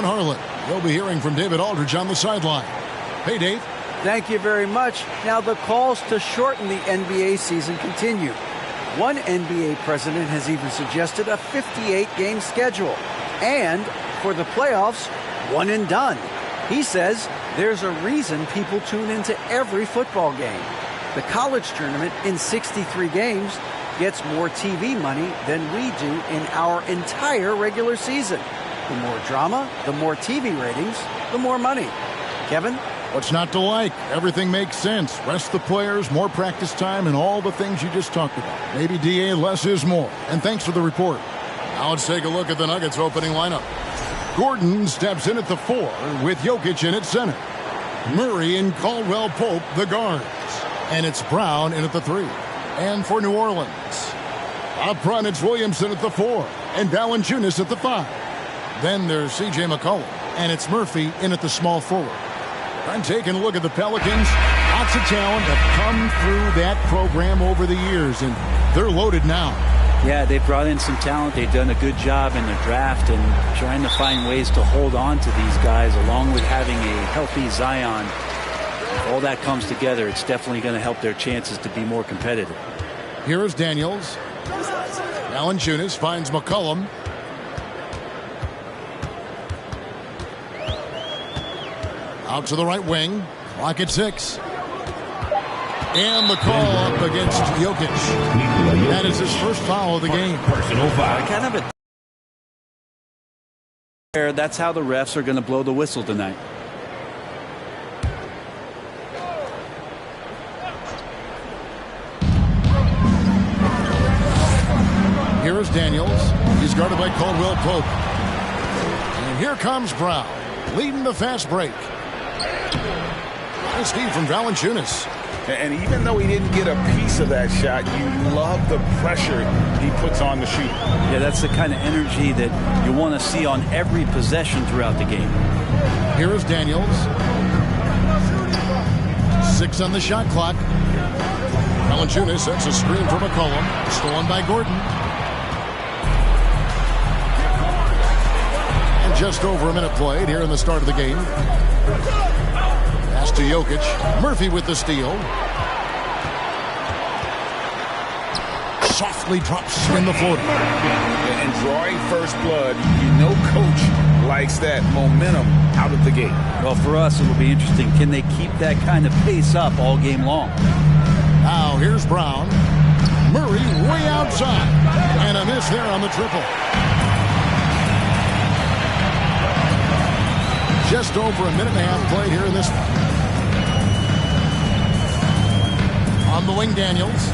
Harlan. You'll be hearing from David Aldridge on the sideline. Hey, Dave. Thank you very much. Now the calls to shorten the NBA season continue. One NBA president has even suggested a 58-game schedule. And for the playoffs, one and done. He says there's a reason people tune into every football game. The college tournament in 63 games gets more TV money than we do in our entire regular season. The more drama, the more TV ratings, the more money. Kevin? What's not to like? Everything makes sense. Rest the players, more practice time, and all the things you just talked about. Maybe DA, less is more. And thanks for the report. Now let's take a look at the Nuggets opening lineup. Gordon steps in at the 4 with Jokic in at center. Murray and Caldwell Pope, the guards. And it's Brown in at the 3. And for New Orleans, up front it's Williamson at the 4 and Valanciunas at the 5. Then there's C.J. McCollum, and it's Murphy in at the small forward. I'm taking a look at the Pelicans. Lots of talent have come through that program over the years, and they're loaded now. Yeah, they've brought in some talent. They've done a good job in the draft and trying to find ways to hold on to these guys, along with having a healthy Zion. If all that comes together, it's definitely going to help their chances to be more competitive. Here is Daniels. Valanciunas finds McCollum. Out to the right wing. Clock at 6. And the call up against Jokic. That is his first foul of the game. Personal foul. Kind of that's how the refs are going to blow the whistle tonight. Here is Daniels. He's guarded by Caldwell Pope. And here comes Brown, leading the fast break. Nice D from Valanciunas. And even though he didn't get a piece of that shot, you love the pressure he puts on the shooter. Yeah, that's the kind of energy that you want to see on every possession throughout the game. Here is Daniels. 6 on the shot clock. Valanciunas sets a screen for McCollum. Stolen by Gordon. And just over a minute played here in the start of the game. Pass to Jokic. Murphy with the steal. Softly drops in the floater. And drawing first blood, you know coach likes that momentum out of the gate. Well, for us, it will be interesting. Can they keep that kind of pace up all game long? Now here's Brown. Murray way outside. And a miss there on the triple. Just over a minute and a half played here in this one. On the wing, Daniels.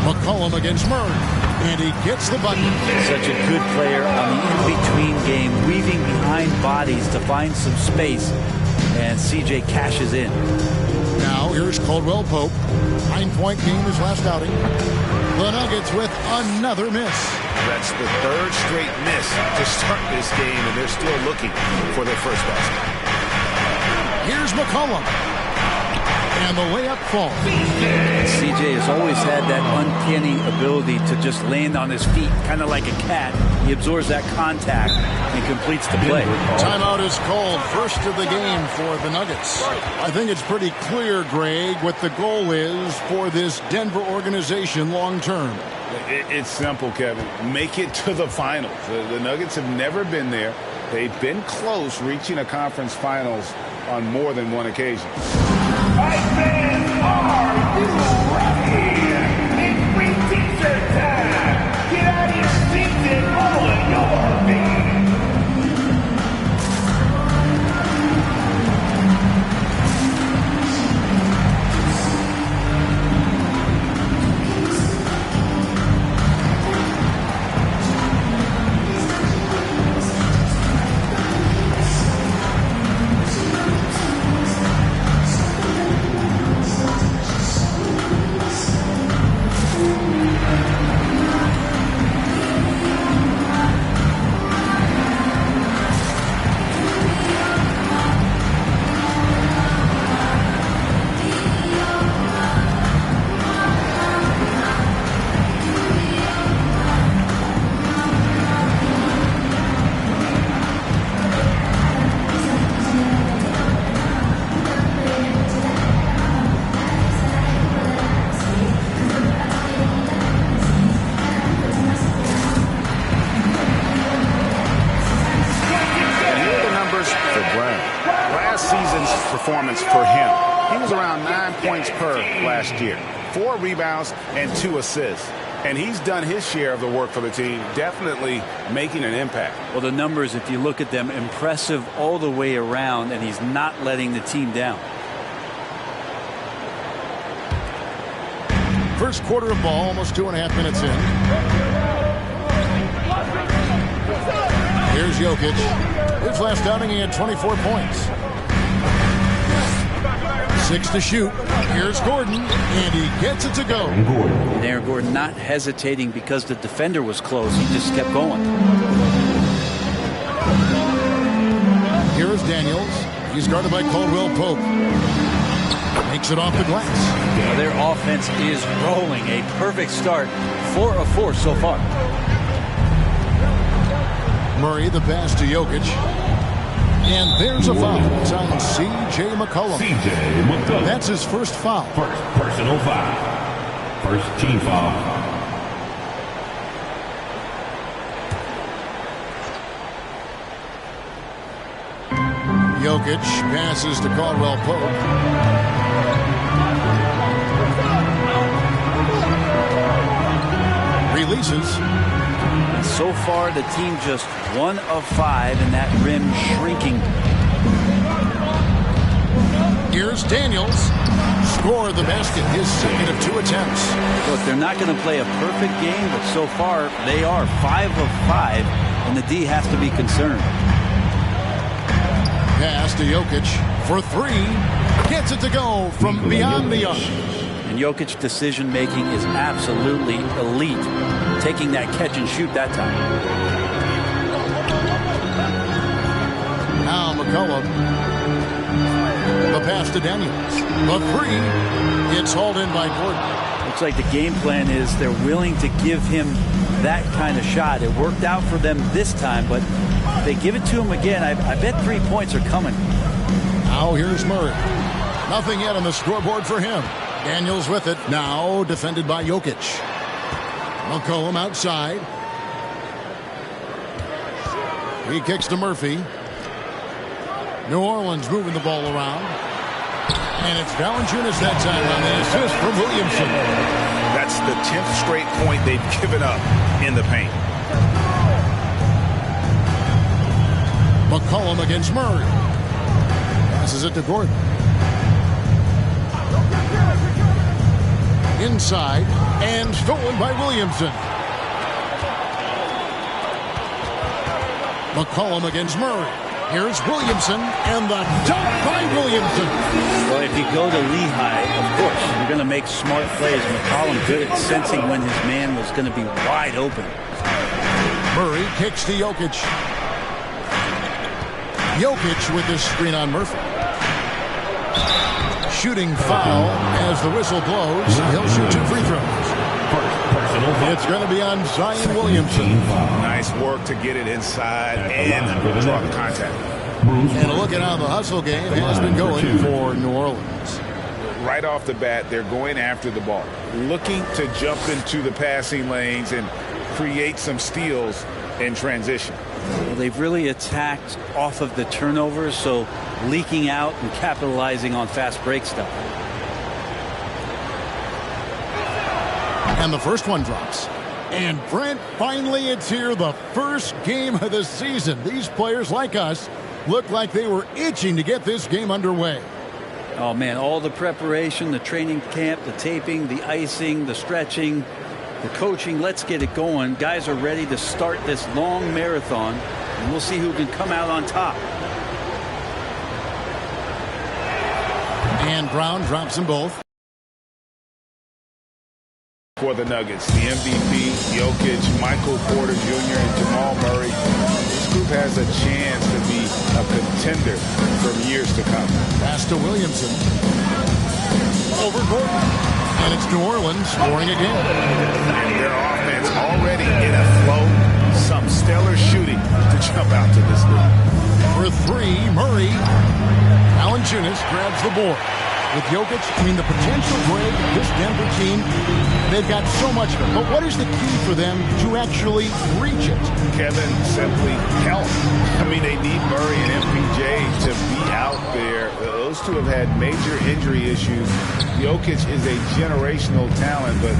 McCollum against Murray. And he gets the bucket. Such a good player on the in-between game, weaving behind bodies to find some space. And CJ cashes in. Now here's Caldwell Pope. 9-point game his last outing. The Nuggets with another miss. That's the third straight miss to start this game, and they're still looking for their first basket. Here's McCollum. And the layup falls. CJ has always had that uncanny ability to just land on his feet, kind of like a cat. He absorbs that contact and completes the play. Timeout is called. First of the game for the Nuggets. I think it's pretty clear, Greg, what the goal is for this Denver organization long term. It's simple, Kevin. Make it to the finals. The Nuggets have never been there. They've been close reaching a conference finals on more than one occasion. Fight fans, are you ready? It's free t-shirt time. Get out of your seats and roll your feet. performance for him. He was around 9 points per last year, 4 rebounds and 2 assists. And he's done his share of the work for the team, definitely making an impact. Well, the numbers, if you look at them, impressive all the way around, and he's not letting the team down. First quarter of ball, almost 2.5 minutes in. Here's Jokic. His last outing, he had 24 points. 6 to shoot. Here's Gordon, and he gets it to go. And Aaron Gordon not hesitating because the defender was close. He just kept going. Here's Daniels. He's guarded by Caldwell Pope. Makes it off the glass. Well, their offense is rolling. A perfect start. 4 of 4 so far. Murray, the pass to Jokic. And there's a foul. It's on C.J. McCollum. C.J. McCollum. That's his first foul. First personal foul. First team foul. Jokic passes to Caldwell Pope. Releases. So far, the team just 1 of 5, and that rim shrinking. Here's Daniels. Score the basket, his second of 2 attempts. Look, they're not going to play a perfect game, but so far they are 5 of 5, and the D has to be concerned. Pass to Jokic for 3. Gets it to go from beyond the arc. And Jokic's decision-making is absolutely elite. Taking that catch and shoot that time. Now McCollum. The pass to Daniels. The 3. It's hauled in by Gordon. Looks like the game plan is they're willing to give him that kind of shot. It worked out for them this time, but if they give it to him again, I bet 3 points are coming. Now here's Murray. Nothing yet on the scoreboard for him. Daniels with it. Now defended by Jokic. McCollum outside. He kicks to Murphy. New Orleans moving the ball around. And it's Valanciunas that time on the assist from Williamson. That's the 10th straight point they've given up in the paint. McCollum against Murray. Passes it to Gordon. Inside and stolen by Williamson. McCollum against Murray. Here's Williamson and the dunk by Williamson. Well, if you go to Lehigh, of course, you're going to make smart plays. McCollum good at sensing when his man was going to be wide open. Murray kicks to Jokic. Jokic with this screen on Murphy. Shooting foul as the whistle blows. He'll shoot 2 free throws. It's going to be on Zion Williamson. Nice work to get it inside and draw the contact. And look at how the hustle game has been going for New Orleans. Right off the bat, they're going after the ball, looking to jump into the passing lanes and create some steals in transition. Well, they've really attacked off of the turnovers, so leaking out and capitalizing on fast break stuff. And the first one drops. And Brent, finally it's here, the first game of the season. These players, like us, look like they were itching to get this game underway. Oh, man, all the preparation, the training camp, the taping, the icing, the stretching, the coaching. Let's get it going. Guys are ready to start this long marathon, and we'll see who can come out on top. And Brown drops them both. For the Nuggets, the MVP, Jokic, Michael Porter Jr., and Jamal Murray. This group has a chance to be a contender for years to come. Pass to Williamson. Over Gordon. And it's New Orleans scoring again. And their offense already in a flow. Some stellar shooting to jump out to this league. For 3, Murray. Valanciunas grabs the board. With Jokic, I mean, the potential, Greg, this Denver team, they've got so much of it. But what is the key for them to actually reach it? Kevin, simply health. I mean, they need Murray and MPJ to be out there. Those two have had major injury issues. Jokic is a generational talent, but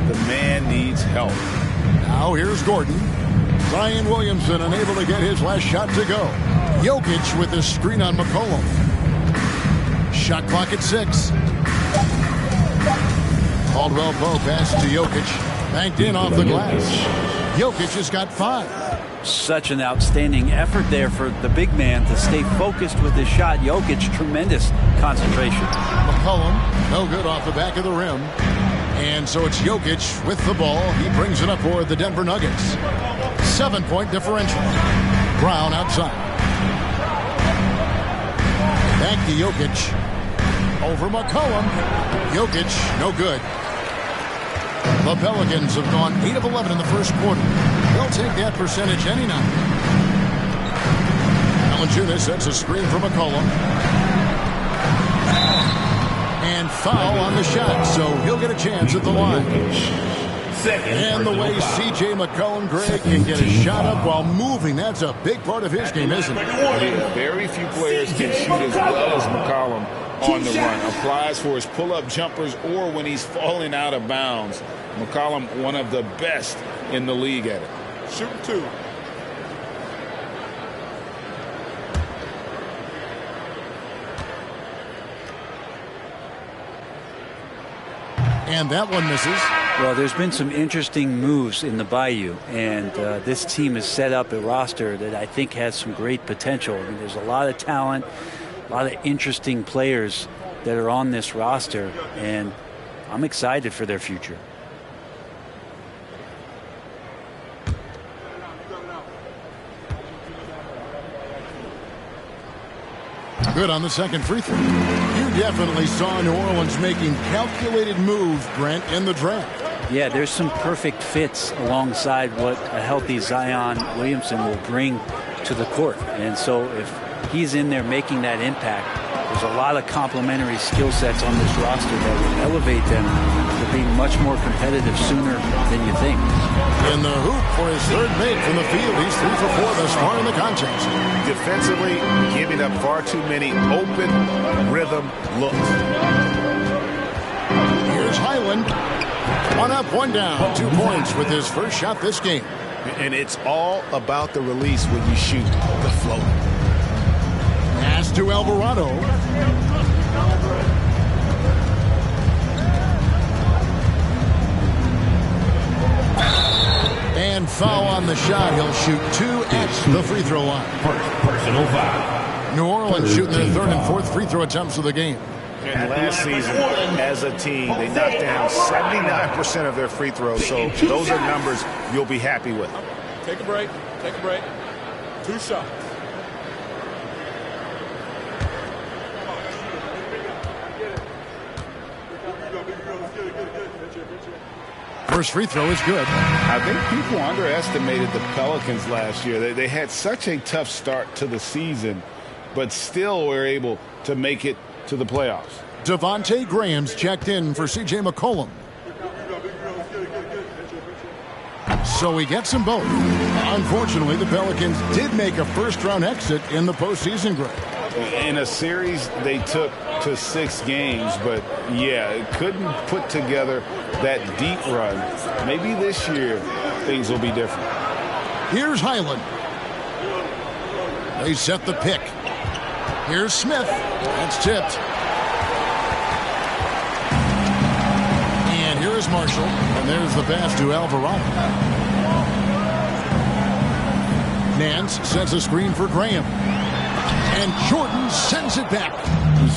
the man needs help. Now here's Gordon. Zion Williamson unable to get his last shot to go. Jokic with the screen on McCollum. Shot clock at 6. Caldwell Pope pass to Jokic. Banked in off the glass. Jokic has got 5. Such an outstanding effort there for the big man to stay focused with his shot. Jokic, tremendous concentration. McCollum, no good off the back of the rim. And so it's Jokic with the ball. He brings it up for the Denver Nuggets. 7-point differential. Brown outside. Back to Jokic. Over McCollum. Jokic, no good. The Pelicans have gone 8 of 11 in the first quarter. They'll take that percentage any night. Valanciunas sets a screen for McCollum. And foul on the shot, so he'll get a chance at the line. And the way C.J. McCollum, Greg, can get a shot up while moving, that's a big part of his game, isn't it? Very few players can shoot as well as McCollum on the run. Applies for his pull-up jumpers or when he's falling out of bounds. McCollum, one of the best in the league at it. Shoot 2. And that one misses. Well, there's been some interesting moves in the Bayou, and this team has set up a roster that I think has some great potential. I mean, there's a lot of talent, a lot of interesting players that are on this roster, and I'm excited for their future. Good on the second free throw. You definitely saw New Orleans making calculated moves, Brent, in the draft. Yeah, there's some perfect fits alongside what a healthy Zion Williamson will bring to the court. And so if he's in there making that impact, there's a lot of complementary skill sets on this roster that will elevate them to being much more competitive sooner than you think. In the hoop for his third make from the field. He's 3 for 4 thus far in the contest. Defensively, giving up far too many open rhythm looks. Here's Highland. 1 up, 1 down. 2 points with his first shot this game. And it's all about the release when you shoot the float. Pass to Alvarado. And foul on the shot. He'll shoot 2 at the free throw line. Personal foul. New Orleans shooting their third and fourth free throw attempts of the game. And last season, as a team, they knocked down 79% of their free throws. So those are numbers you'll be happy with. Take a break. Take a break. 2 shots. First free throw is good. I think people underestimated the Pelicans last year. They had such a tough start to the season, but still were able to make it to the playoffs. Devontae Graham's checked in for C.J. McCollum. So he gets them both. Unfortunately, the Pelicans did make a first-round exit in the postseason, Greg. In a series they took to 6 games, but yeah, couldn't put together that deep run. Maybe this year things will be different. Here's Highland. They set the pick. Here's Smith. That's tipped. And here is Marshall. And there's the pass to Alvarado. Nance sets a screen for Graham. And Jordan sends it back.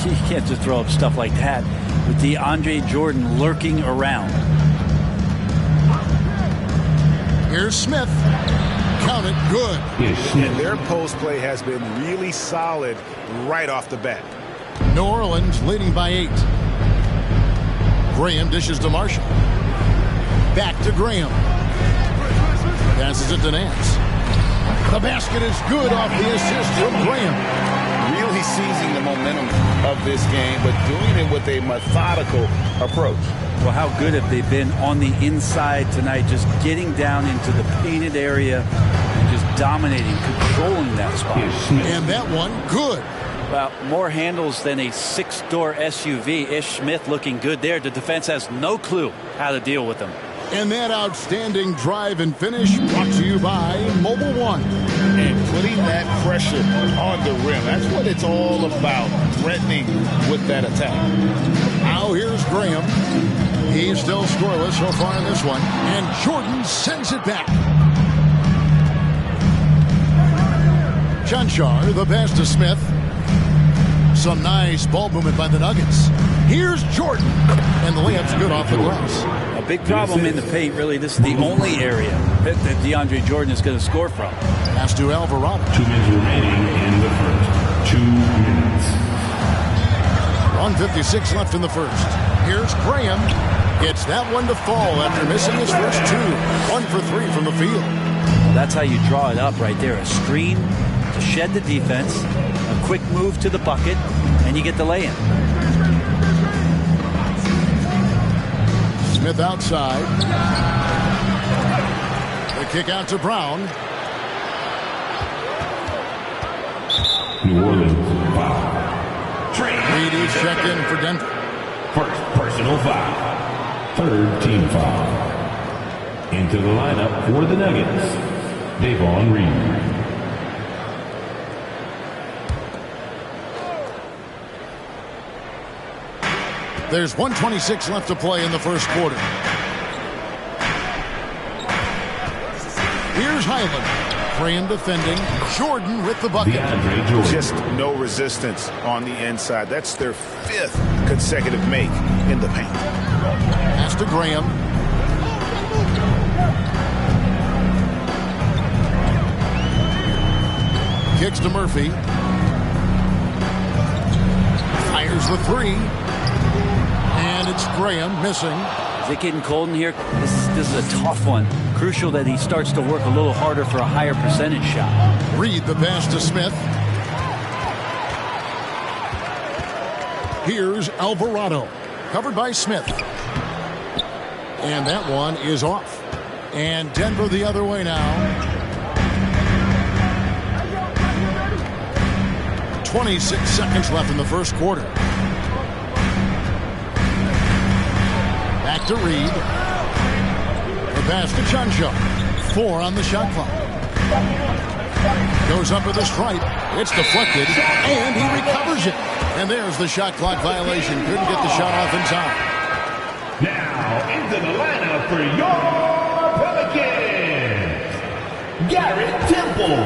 You can't just throw up stuff like that with DeAndre Jordan lurking around. Here's Smith. Count it, good. And their post play has been really solid right off the bat. New Orleans leading by 8. Graham dishes to Marshall. Back to Graham. Passes it to Nance. The basket is good off the assist from Graham. Really really seizing the momentum of this game, but doing it with a methodical approach. Well, how good have they been on the inside tonight, just getting down into the painted area and just dominating, controlling that spot. And that one, good. Well, more handles than a six-door SUV. Ish Smith looking good there. The defense has no clue how to deal with them. And that outstanding drive and finish brought to you by Mobile One. And putting that pressure on the rim. That's what it's all about, threatening with that attack. Now here's Graham. He's still scoreless so far in this one. And Jordan sends it back. Chanchar, the pass to Smith. Some nice ball movement by the Nuggets. Here's Jordan. And the layup's good off the glass. A big problem in the paint, really. This is the only area that DeAndre Jordan is going to score from. Pass to Alvarado. 2 minutes remaining in the first. 2 minutes. 1:56 left in the first. Here's Graham. Gets that one to fall after missing his first two. 1 for 3 from the field. That's how you draw it up right there. A screen to shed the defense, a quick move to the bucket, and you get the lay-in. Smith outside. The kick out to Brown. New Orleans foul. Reed is checked in for Denver. First personal foul. Third team foul. Into the lineup for the Nuggets, Davon Reed. There's 1:26 left to play in the first quarter. Here's Highland. Graham defending. Jordan with the bucket. Just no resistance on the inside. That's their 5th consecutive make in the paint. Pass to Graham. Kicks to Murphy. Fires the three. And it's Graham missing. Is it getting cold in here? This is a tough one. Crucial that he starts to work a little harder for a higher percentage shot. Reed the pass to Smith. Here's Alvarado. Covered by Smith. And that one is off. And Denver the other way now. 26 seconds left in the first quarter. Back to Reed. The pass to Chanchar. 4 on the shot clock. Goes up with a stripe. It's deflected, and he recovers it. And there's the shot clock violation. Couldn't get the shot off in time. Now into the lineup for your Pelicans, Garrett Temple.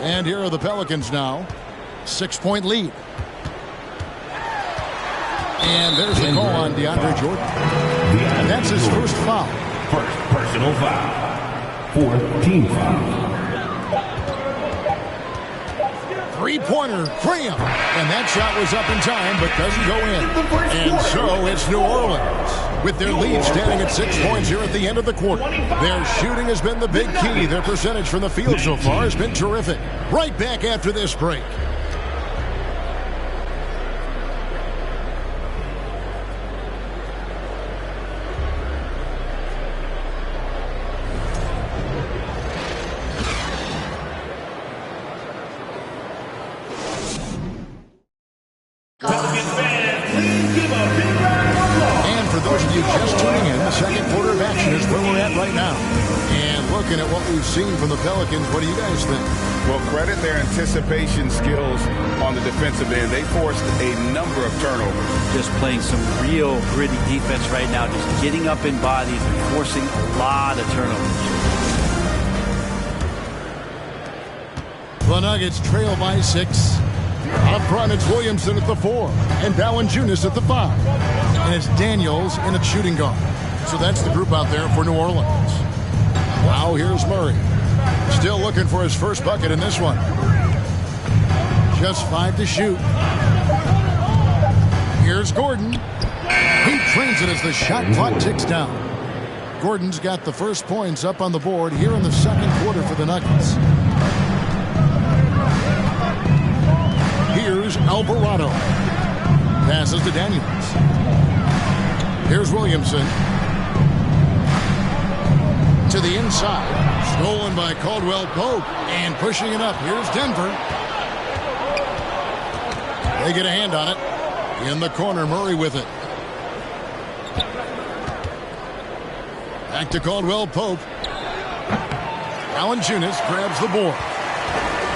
And here are the Pelicans now. 6-point lead. And there's the call on DeAndre Jordan. And that's his first foul. First personal foul. 4th team foul. Three-pointer, Graham. And that shot was up in time, but doesn't go in. And so it's New Orleans. With their lead standing at 6 points here at the end of the quarter. Their shooting has been the big key. Their percentage from the field so far has been terrific. Right back after this break. Seen from the Pelicans. What do you guys think? Well, credit their anticipation skills on the defensive end. They forced a number of turnovers. Just playing some real gritty defense right now, just getting up in bodies and forcing a lot of turnovers. The Nuggets trail by 6. Up front, it's Williamson at the 4 and Valanciunas at the 5. And it's Daniels in at shooting guard. So that's the group out there for New Orleans. Now here's Murray. Still looking for his first bucket in this one. Just 5 to shoot. Here's Gordon. He trains it as the shot clock ticks down. Gordon's got the first points up on the board here in the second quarter for the Nuggets. Here's Alvarado. Passes to Daniels. Here's Williamson. To the inside. Stolen by Caldwell Pope. And pushing it up. Here's Denver. They get a hand on it. In the corner, Murray with it. Back to Caldwell Pope. Valanciunas grabs the board.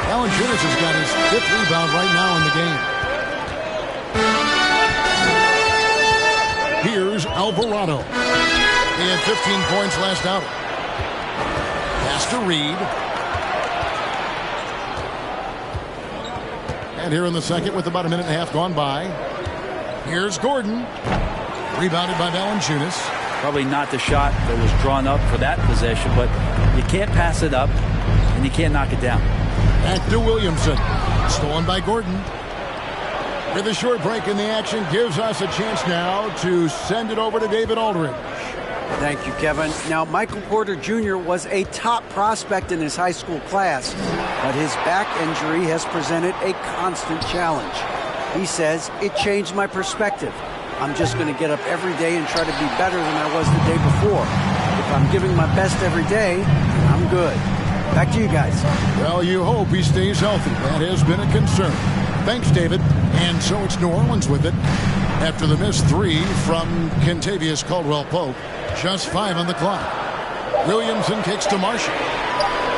Valanciunas has got his 5th rebound right now in the game. Here's Alvarado. He had 15 points last outing. Pass to Reed. And here in the second with about a minute and a half gone by. Here's Gordon. Rebounded by Valanciunas. Probably not the shot that was drawn up for that possession, but you can't pass it up and you can't knock it down. Back to Williamson. Stolen by Gordon. With a short break in the action, gives us a chance now to send it over to David Aldridge. Thank you, Kevin. Now, Michael Porter Jr. was a top prospect in his high school class, but his back injury has presented a constant challenge. He says, it changed my perspective. I'm just going to get up every day and try to be better than I was the day before. If I'm giving my best every day, I'm good. Back to you guys. Well, you hope he stays healthy. That has been a concern. Thanks, David. And so it's New Orleans with it. After the missed 3 from Kentavious Caldwell-Pope. Just 5 on the clock. Williamson kicks to Marshall.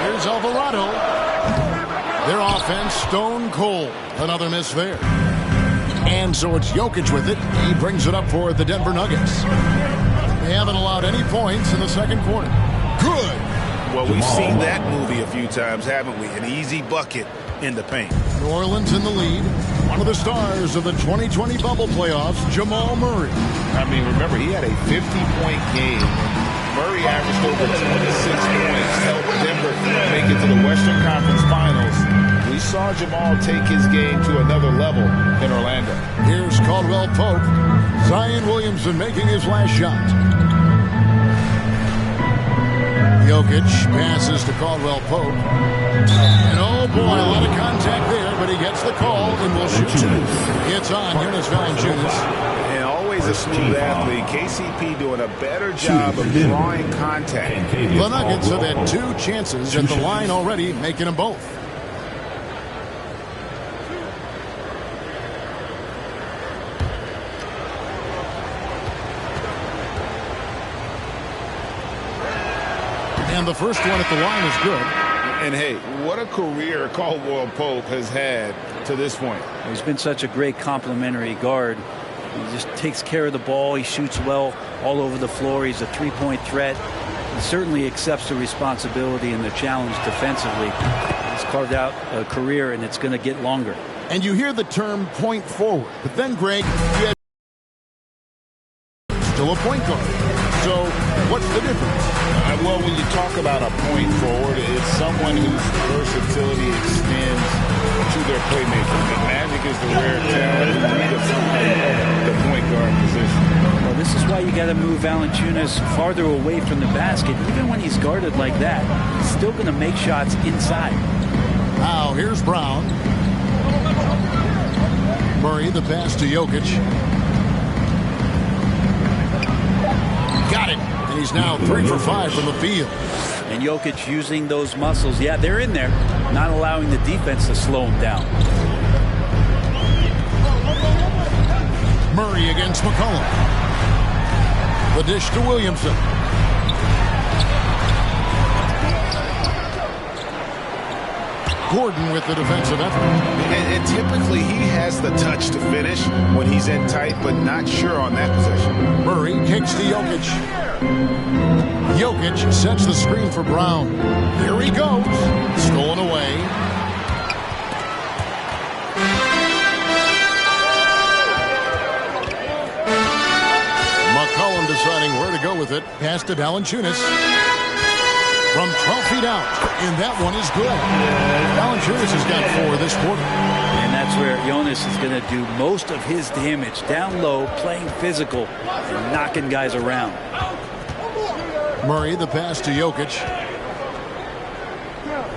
Here's Alvarado. Their offense stone cold. Another miss there. And so it's Jokic with it. He brings it up for the Denver Nuggets. They haven't allowed any points in the second quarter. Good. Well, we've seen that movie a few times, haven't we? An easy bucket in the paint. New Orleans in the lead. One of the stars of the 2020 bubble playoffs, Jamal Murray. I mean, remember, he had a 50-point game. Murray averaged over 26 points, helped Denver make it to the Western Conference Finals. We saw Jamal take his game to another level in Orlando. Here's Caldwell Pope. Zion Williamson making his last shot. Jokic passes to Caldwell Pope. And oh boy, a lot of contact there, but he gets the call and will shoot. It's on. Here's Valanciunas. And always a smooth athlete. KCP doing a better job of drawing contact. The Nuggets have had 2 chances at the line already, making them both. And the first one at the line is good. And hey, what a career Caldwell Pope has had to this point. He's been such a great complementary guard. He just takes care of the ball. He shoots well all over the floor. He's a 3-point threat. He certainly accepts the responsibility and the challenge defensively. He's carved out a career, and it's going to get longer. And you hear the term point forward. But then, Greg, you have still a point guard. So what's the difference? Well, when you talk about a point forward, it's someone whose versatility extends to their playmaking. The Magic is the rare talent who redefines the point guard position. Well, this is why you got to move Valanciunas farther away from the basket. Even when he's guarded like that, he's still going to make shots inside. Now, here's Brown. Murray, the pass to Jokic. Got it. And he's now 3 for 5 from the field. And Jokic using those muscles. Yeah, they're in there. Not allowing the defense to slow him down. Murray against McCollum. The dish to Williamson. Gordon with the defensive effort. And typically he has the touch to finish when he's in tight, but not sure on that possession. Murray kicks to Jokic. Jokic sets the screen for Brown. Here he goes. Stolen away. McCollum deciding where to go with it. Pass to Valanciunas. From 12 feet out. And that one is good. Valanciunas has got 4 this quarter. And that's where Jonas is going to do most of his damage. Down low, playing physical, and knocking guys around. Murray, the pass to Jokic.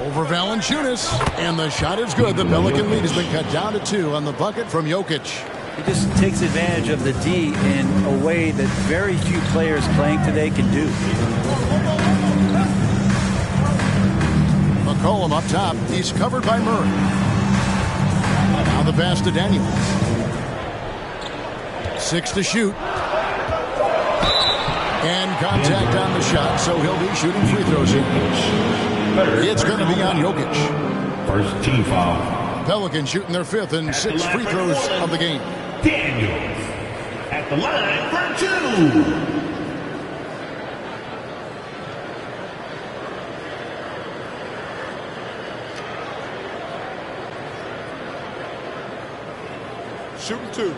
Over Valanciunas, and the shot is good. The Pelican lead has been cut down to 2 on the bucket from Jokic. He just takes advantage of the D in a way that very few players playing today can do. McCollum up top. He's covered by Murray. Now the pass to Daniels. 6 to shoot. And contact on the shot, so he'll be shooting free throws here. It's going to be on Jokic. First team foul. Pelicans shooting their 5th and 6th free throws of the game. Daniels at the line for 2. Shooting 2.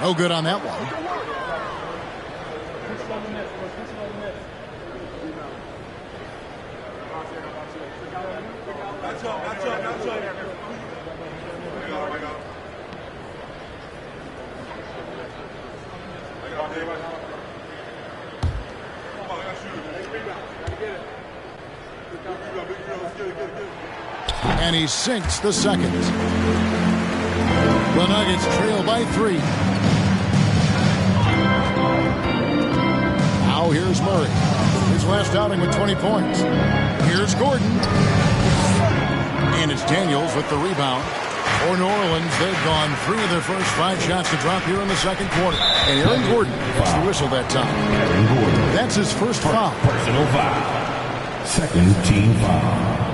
No good on that one. And he sinks the second. The Nuggets trail by 3. Now here's Murray. His last outing with 20 points. Here's Gordon. And it's Daniels with the rebound. For New Orleans, they've gone 3 of their first 5 shots to drop here in the second quarter. And Aaron Gordon gets the whistle that time. Aaron Gordon. That's his first foul. Personal foul. Second team foul.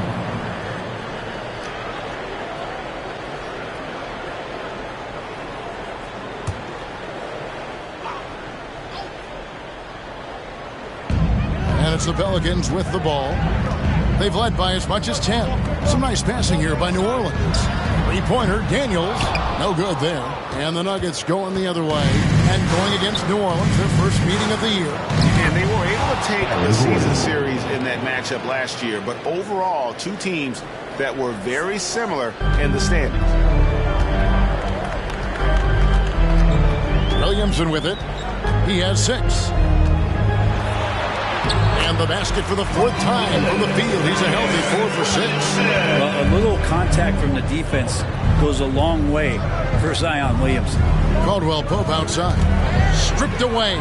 And it's the Pelicans with the ball. They've led by as much as 10. Some nice passing here by New Orleans. Three-pointer, Daniels. No good there. And the Nuggets going the other way and going against New Orleans, their first meeting of the year. And they were able to take the season series in that matchup last year. But overall, 2 teams that were very similar in the standings. Williamson with it. He has 6. And the basket for the 4th time from the field. He's a healthy 4 for 6. Well, a little contact from the defense goes a long way for Zion Williamson. Caldwell Pope outside. Stripped away.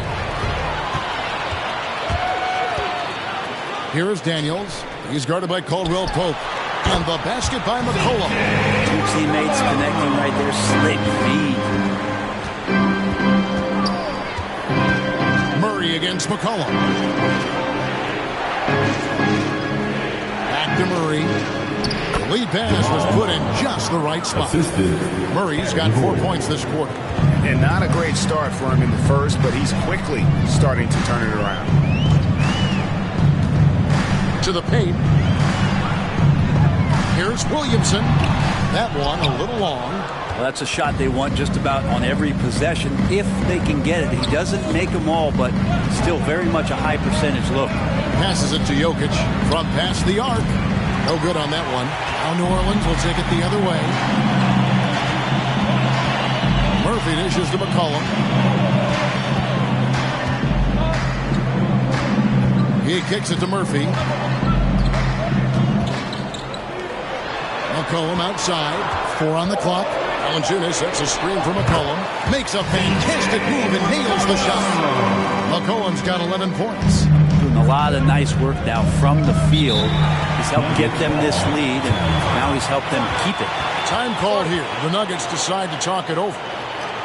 Here is Daniels. He's guarded by Caldwell Pope. And the basket by McCollum. 2 teammates connecting right there. Slick feed. Murray against McCollum. Back to Murray. The lead pass was put in just the right spot. Murray's got 4 points this quarter. And not a great start for him in the first, but he's quickly starting to turn it around. To the paint. Here's Williamson. That one a little long. Well, that's a shot they want just about on every possession if they can get it. He doesn't make them all, but still very much a high percentage look. Passes it to Jokic from past the arc. No good on that one. Now New Orleans will take it the other way. Murphy dishes to McCollum. He kicks it to Murphy. McCollum outside. 4 on the clock. Valanciunas sets a screen for McCollum. Makes a fantastic move and nails the shot. McCollum's got 11 points. Doing a lot of nice work now from the field. He's helped get them this lead, and now he's helped them keep it. Time called here. The Nuggets decide to talk it over.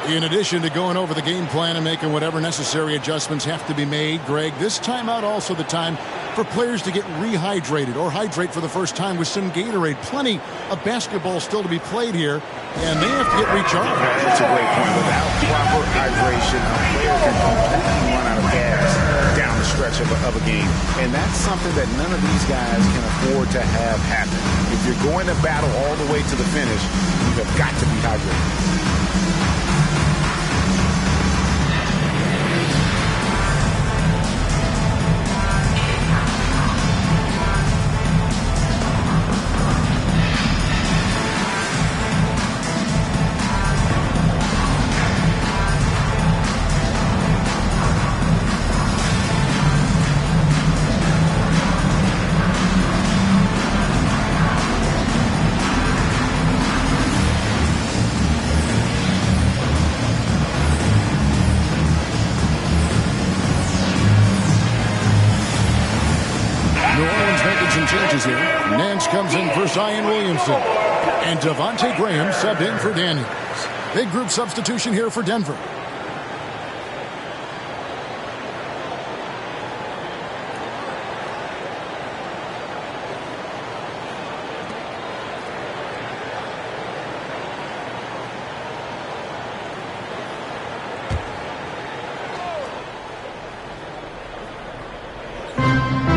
In addition to going over the game plan and making whatever necessary adjustments have to be made, Greg, this timeout also the time for players to get rehydrated or hydrate for the first time with some Gatorade. Plenty of basketball still to be played here, and they have to get recharged. That's a great point. Without proper hydration, a player can completely run out of gas down the stretch of a game. And that's something that none of these guys can afford to have happen. If you're going to battle all the way to the finish, you have got to be hydrated. changes here. Nance comes in for Zion Williamson. And Devontae Graham subbed in for Daniels. Big group substitution here for Denver.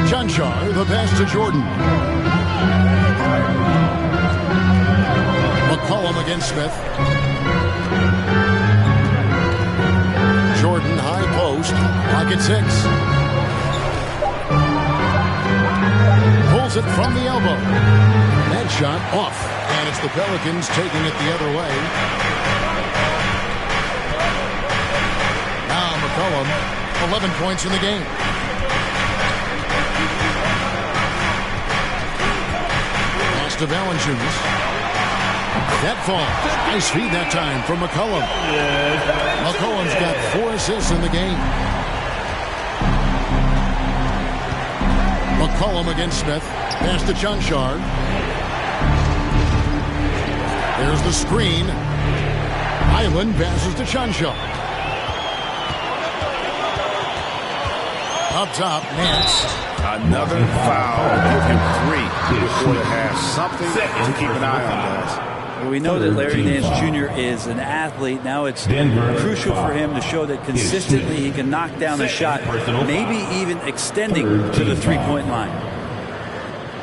Chunchar, the pass to Jordan. McCollum against Smith. Jordan, high post. Pocket 6. Pulls it from the elbow. That shot off. And it's the Pelicans taking it the other way. Now McCollum, 11 points in the game. Pass to Valanciunas. That fall. Nice feed that time from McCollum. McCollum's got 4 assists in the game. McCollum against Smith. Pass to Chunchar. There's the screen. Highland passes to Chunchar. Up top, Nance. Another foul. Give him 3 before the half. Something to keep an eye on, guys. Well, we know that Larry Nance Jr. is an athlete. Now it's crucial for him to show that consistently he can knock down a shot, maybe even extending to the three-point line.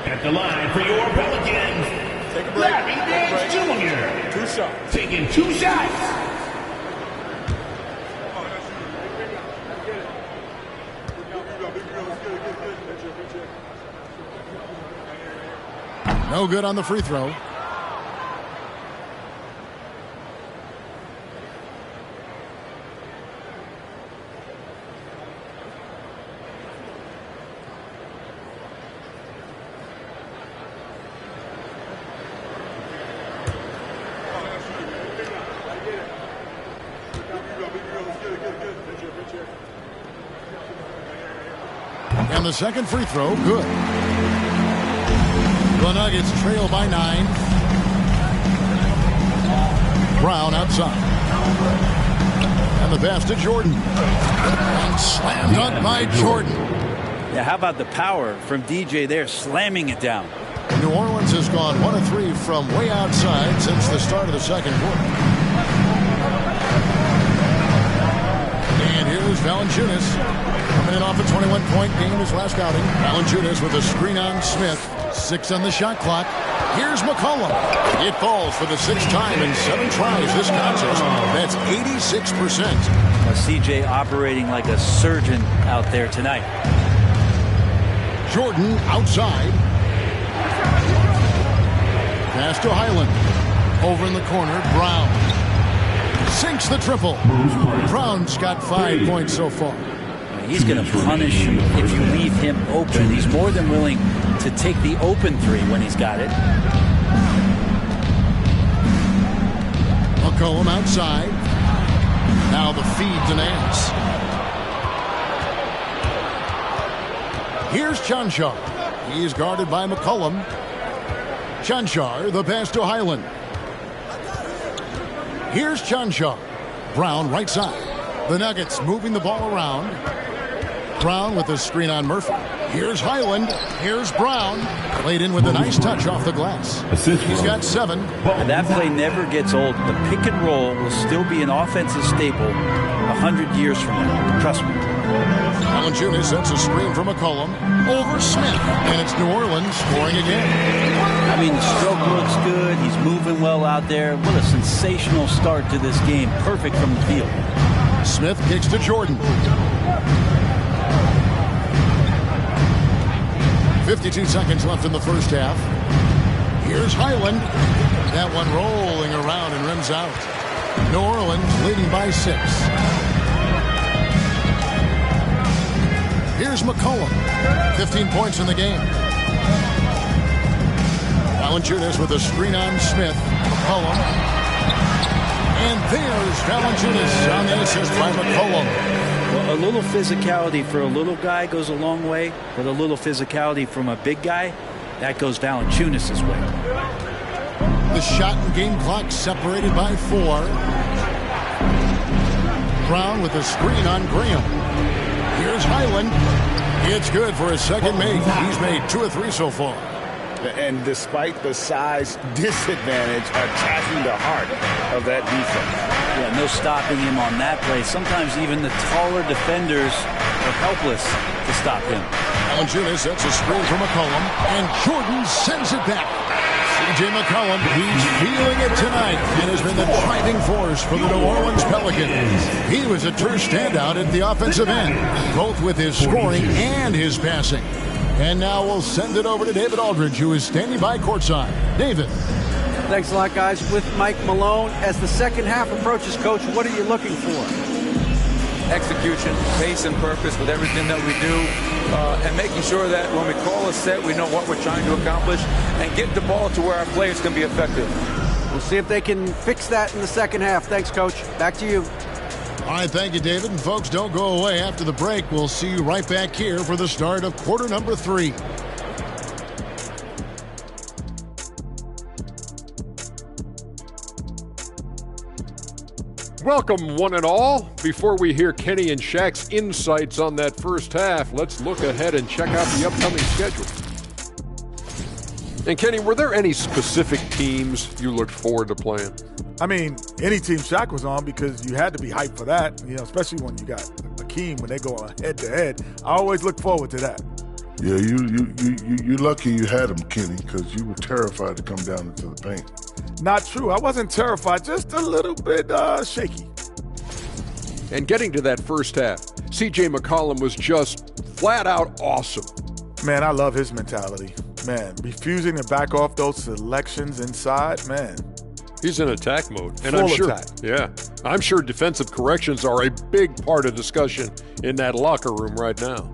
At the line for your Pelicans, Take a break. Larry Nance Jr. 2 shots. taking 2 shots. No good on the free throw. And the second free throw, good. The Nuggets trail by 9. Brown outside. And the pass to Jordan. And slam dunk by Jordan. Yeah, how about the power from DJ there, slamming it down. New Orleans has gone 1 of 3 from way outside since the start of the second quarter. And here's Valanciunas. Coming in off a 21-point game his last outing. Valanciunas with a screen on Smith. 6 on the shot clock. Here's McCollum. It falls for the 6th time in 7 tries this contest. That's 86%. CJ operating like a surgeon out there tonight. Jordan outside. Pass to Highland. Over in the corner, Brown. Sinks the triple. Brown's got 5 points so far. He's going to punish you if you leave him open. He's more than willing to take the open 3 when he's got it. McCollum outside. Now the feed to Nance. Here's Chunchar. He's guarded by McCollum. Chunchar, the pass to Highland. Here's Chunchar. Brown right side. The Nuggets moving the ball around. Brown with the screen on Murphy. Here's Highland. Here's Brown. Played in with a nice touch off the glass. He's got 7. And that play never gets old. The pick and roll will still be an offensive staple 100 years from now. Trust me. Valanciunas sets a screen from McCollum. Over Smith. And it's New Orleans scoring again. I mean, the stroke looks good. He's moving well out there. What a sensational start to this game. Perfect from the field. Smith kicks to Jordan. 52 seconds left in the first half. Here's Highland. That one rolling around and rims out. New Orleans leading by 6. Here's McCollum. 15 points in the game. Valanciunas with a screen on Smith. McCollum. And there's Valanciunas on the assist by McCollum. Well, a little physicality for a little guy goes a long way, but a little physicality from a big guy that goes Valanciunas' way. The shot and game clock separated by 4. Brown with a screen on Graham. Here's Highland. It's good for his second make. He's made 2 of 3 so far. And despite the size disadvantage, attacking the heart of that defense. Yeah, no stopping him on that play. Sometimes even the taller defenders are helpless to stop him. Valanciunas sets a screen for McCollum, and Jordan sends it back. C.J. McCollum, he's feeling it tonight and has been the driving force for the New Orleans Pelicans. He was a true standout at the offensive end, both with his scoring and his passing. And now we'll send it over to David Aldridge, who is standing by courtside. David. Thanks a lot, guys. With Mike Malone, as the second half approaches, Coach, what are you looking for? Execution, pace and purpose with everything that we do, and making sure that when we call a set, we know what we're trying to accomplish, and get the ball to where our players can be effective. We'll see if they can fix that in the second half. Thanks, Coach. Back to you. All right, thank you, David. And folks, don't go away. After the break, we'll see you right back here for the start of quarter number 3. Welcome, one and all. Before we hear Kenny and Shaq's insights on that first half, let's look ahead and check out the upcoming schedule. And Kenny, were there any specific teams you looked forward to playing? I mean, any team Shaq was on, because you had to be hyped for that, especially when you got Akeem, when they go head-to-head. I always look forward to that. Yeah, you're lucky you had him, Kenny, because you were terrified to come down into the paint. Not true. I wasn't terrified, just a little bit shaky. And getting to that first half, C.J. McCollum was just flat-out awesome. Man, I love his mentality. Man, refusing to back off those selections inside, man. He's in attack mode. And Full I'm sure, attack. Yeah, I'm sure defensive corrections are a big part of discussion in that locker room right now.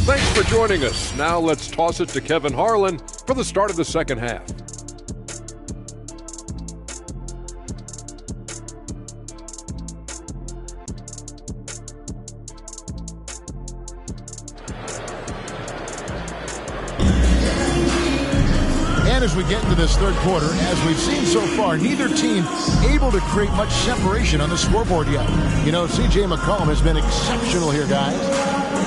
Thanks for joining us. Now let's toss it to Kevin Harlan for the start of the second half. And as we get into this third quarter, as we've seen so far, neither team able to create much separation on the scoreboard yet. C.J. McCollum has been exceptional here, guys.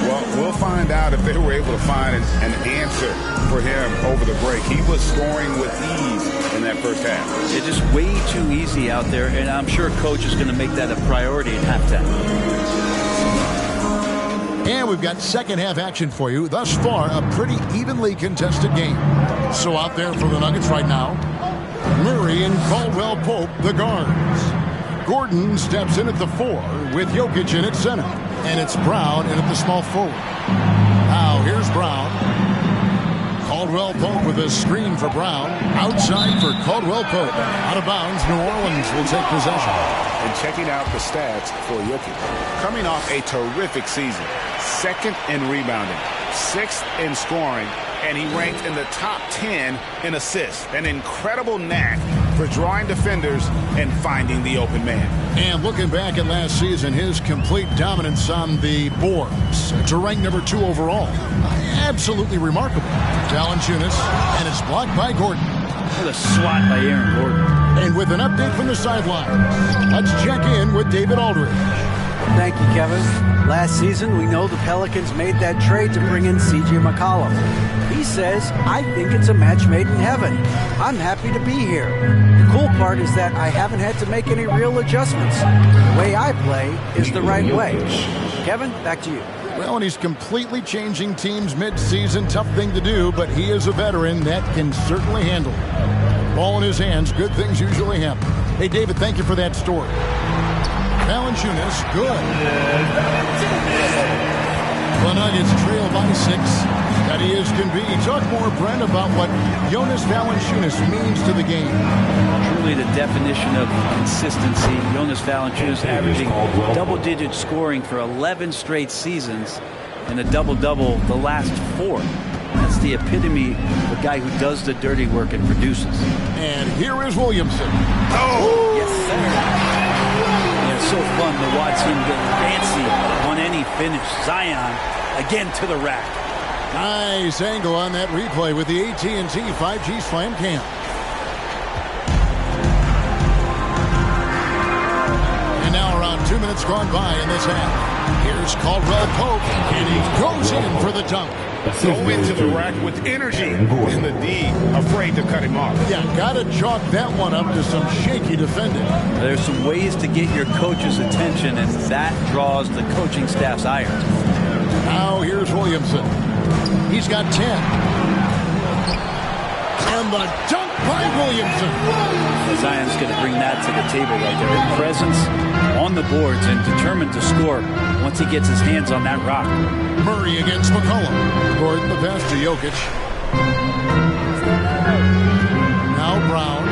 Well, we'll find out if they were able to find an answer for him over the break. He was scoring with ease in that first half. It's just way too easy out there, and I'm sure Coach is going to make that a priority at halftime. And we've got second half action for you. Thus far, a pretty evenly contested game. So out there for the Nuggets right now, Murray and Caldwell Pope, the guards. Gordon steps in at the 4 with Jokic in at center. And it's Brown in at the small forward. Now here's Brown. Caldwell Pope with a screen for Brown. Outside for Caldwell Pope. Out of bounds, New Orleans will take possession. And checking out the stats for Jokic. Coming off a terrific season. 2nd in rebounding. 6th in scoring. And he ranked in the top 10 in assists. An incredible knack for drawing defenders and finding the open man. And looking back at last season, his complete dominance on the boards to rank number 2 overall. Absolutely remarkable. Valanciunas, and it's blocked by Gordon. What a swat by Aaron Gordon. And with an update from the sidelines, let's check in with David Aldridge. Thank you, Kevin. Last season, we know the Pelicans made that trade to bring in C.J. McCollum. He says, I think it's a match made in heaven. I'm happy to be here. The cool part is that I haven't had to make any real adjustments. The way I play is the right way. Kevin, back to you. Well, and he's completely changing teams mid-season. Tough thing to do, but he is a veteran that can certainly handle it. Ball in his hands, good things usually happen. Hey, David, thank you for that story. Valanciunas, good. The Nuggets trail by 6. That he is can be. Talk more, Brent, about what Jonas Valanciunas means to the game. Truly the definition of consistency. Jonas Valanciunas averaging double-digit scoring for 11 straight seasons and a double-double the last 4. That's the epitome of a guy who does the dirty work and produces. And here is Williamson. Oh, yes, sir. It's so fun to watch him get fancy on any finish. Zion again to the rack. Nice angle on that replay with the AT&T 5G Slam Cam. And now around 2 minutes gone by in this half. Here's Caldwell Pope, and he goes in for the dunk. Go into the rack with energy, and the D afraid to cut him off. Yeah, got to chalk that one up to some shaky defending. There's some ways to get your coach's attention, and that draws the coaching staff's ire. Now here's Williamson. He's got 10. And the dunk by Williamson. Zion's going to bring that to the table right there. His presence on the boards and determined to score once he gets his hands on that rock. Murray against McCollum. Gordon the pass to Jokic. Now Brown.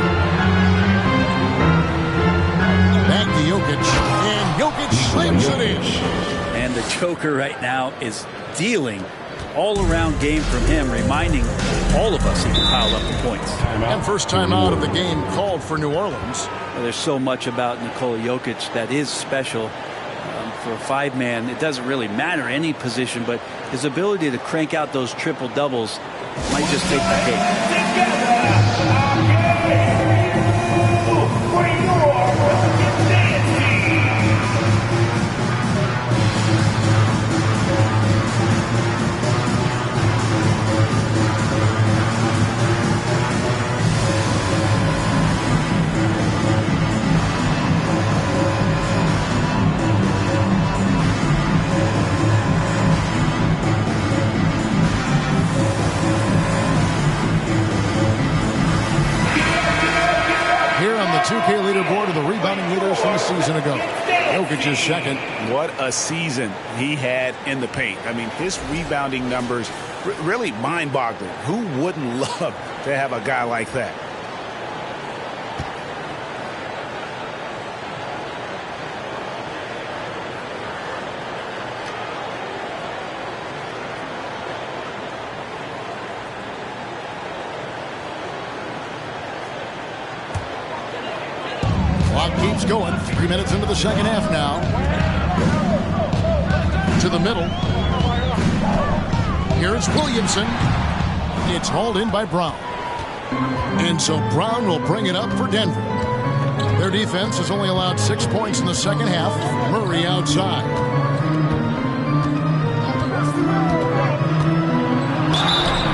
Back to Jokic. And Jokic slams it in. And the Joker right now is dealing all-around game from him, reminding all of us he can pile up the points. And first time out of the game called for New Orleans. Well, there's so much about Nikola Jokic that is special. For a five-man, it doesn't really matter any position, but his ability to crank out those triple-doubles might just take the cake. Here on the 2K leaderboard are the rebounding leaders from a season ago. Jokic is second. What a season he had in the paint. I mean, his rebounding numbers really mind-boggling. Who wouldn't love to have a guy like that? Clock keeps going. 3 minutes into the second half now. To the middle. Here's Williamson. It's hauled in by Brown. And so Brown will bring it up for Denver. Their defense has only allowed 6 points in the second half. Murray outside.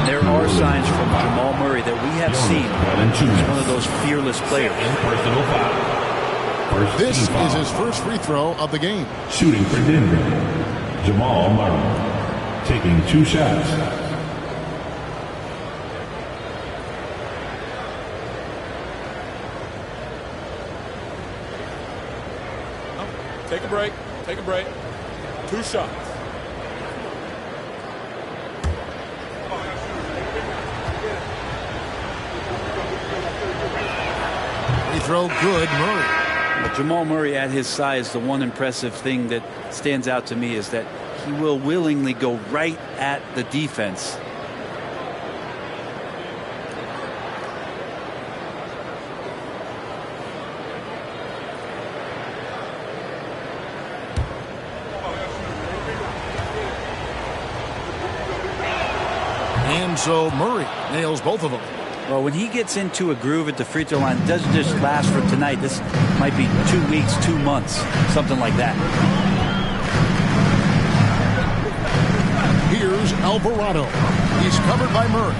There are signs from Jamal Murray that we have seen. He's one of those fearless players. This is his first free throw of the game. Shooting for Denver, Jamal Murray, taking 2 shots. Take a break. Take a break. 2 shots. Free throw good, Murray. Jamal Murray at his size, the one impressive thing that stands out to me is that he will willingly go right at the defense. And so Murray nails both of them. Well, when he gets into a groove at the free throw line, it doesn't just last for tonight. This might be 2 weeks, 2 months, something like that. Here's Alvarado. He's covered by Murray.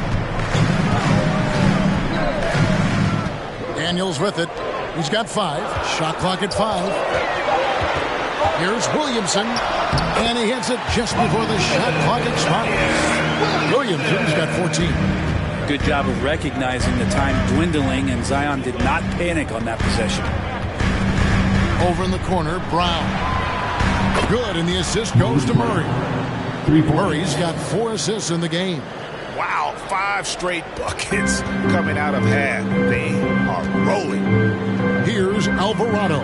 Daniels with it. He's got 5. Shot clock at 5. Here's Williamson. And he hits it just before the shot clock expires. Williamson's got 14. Good job of recognizing the time dwindling, and Zion did not panic on that possession. Over in the corner, Brown. Good, and the assist goes to Murray. Murray's got 4 assists in the game. Wow, 5 straight buckets coming out of half. They are rolling. Here's Alvarado.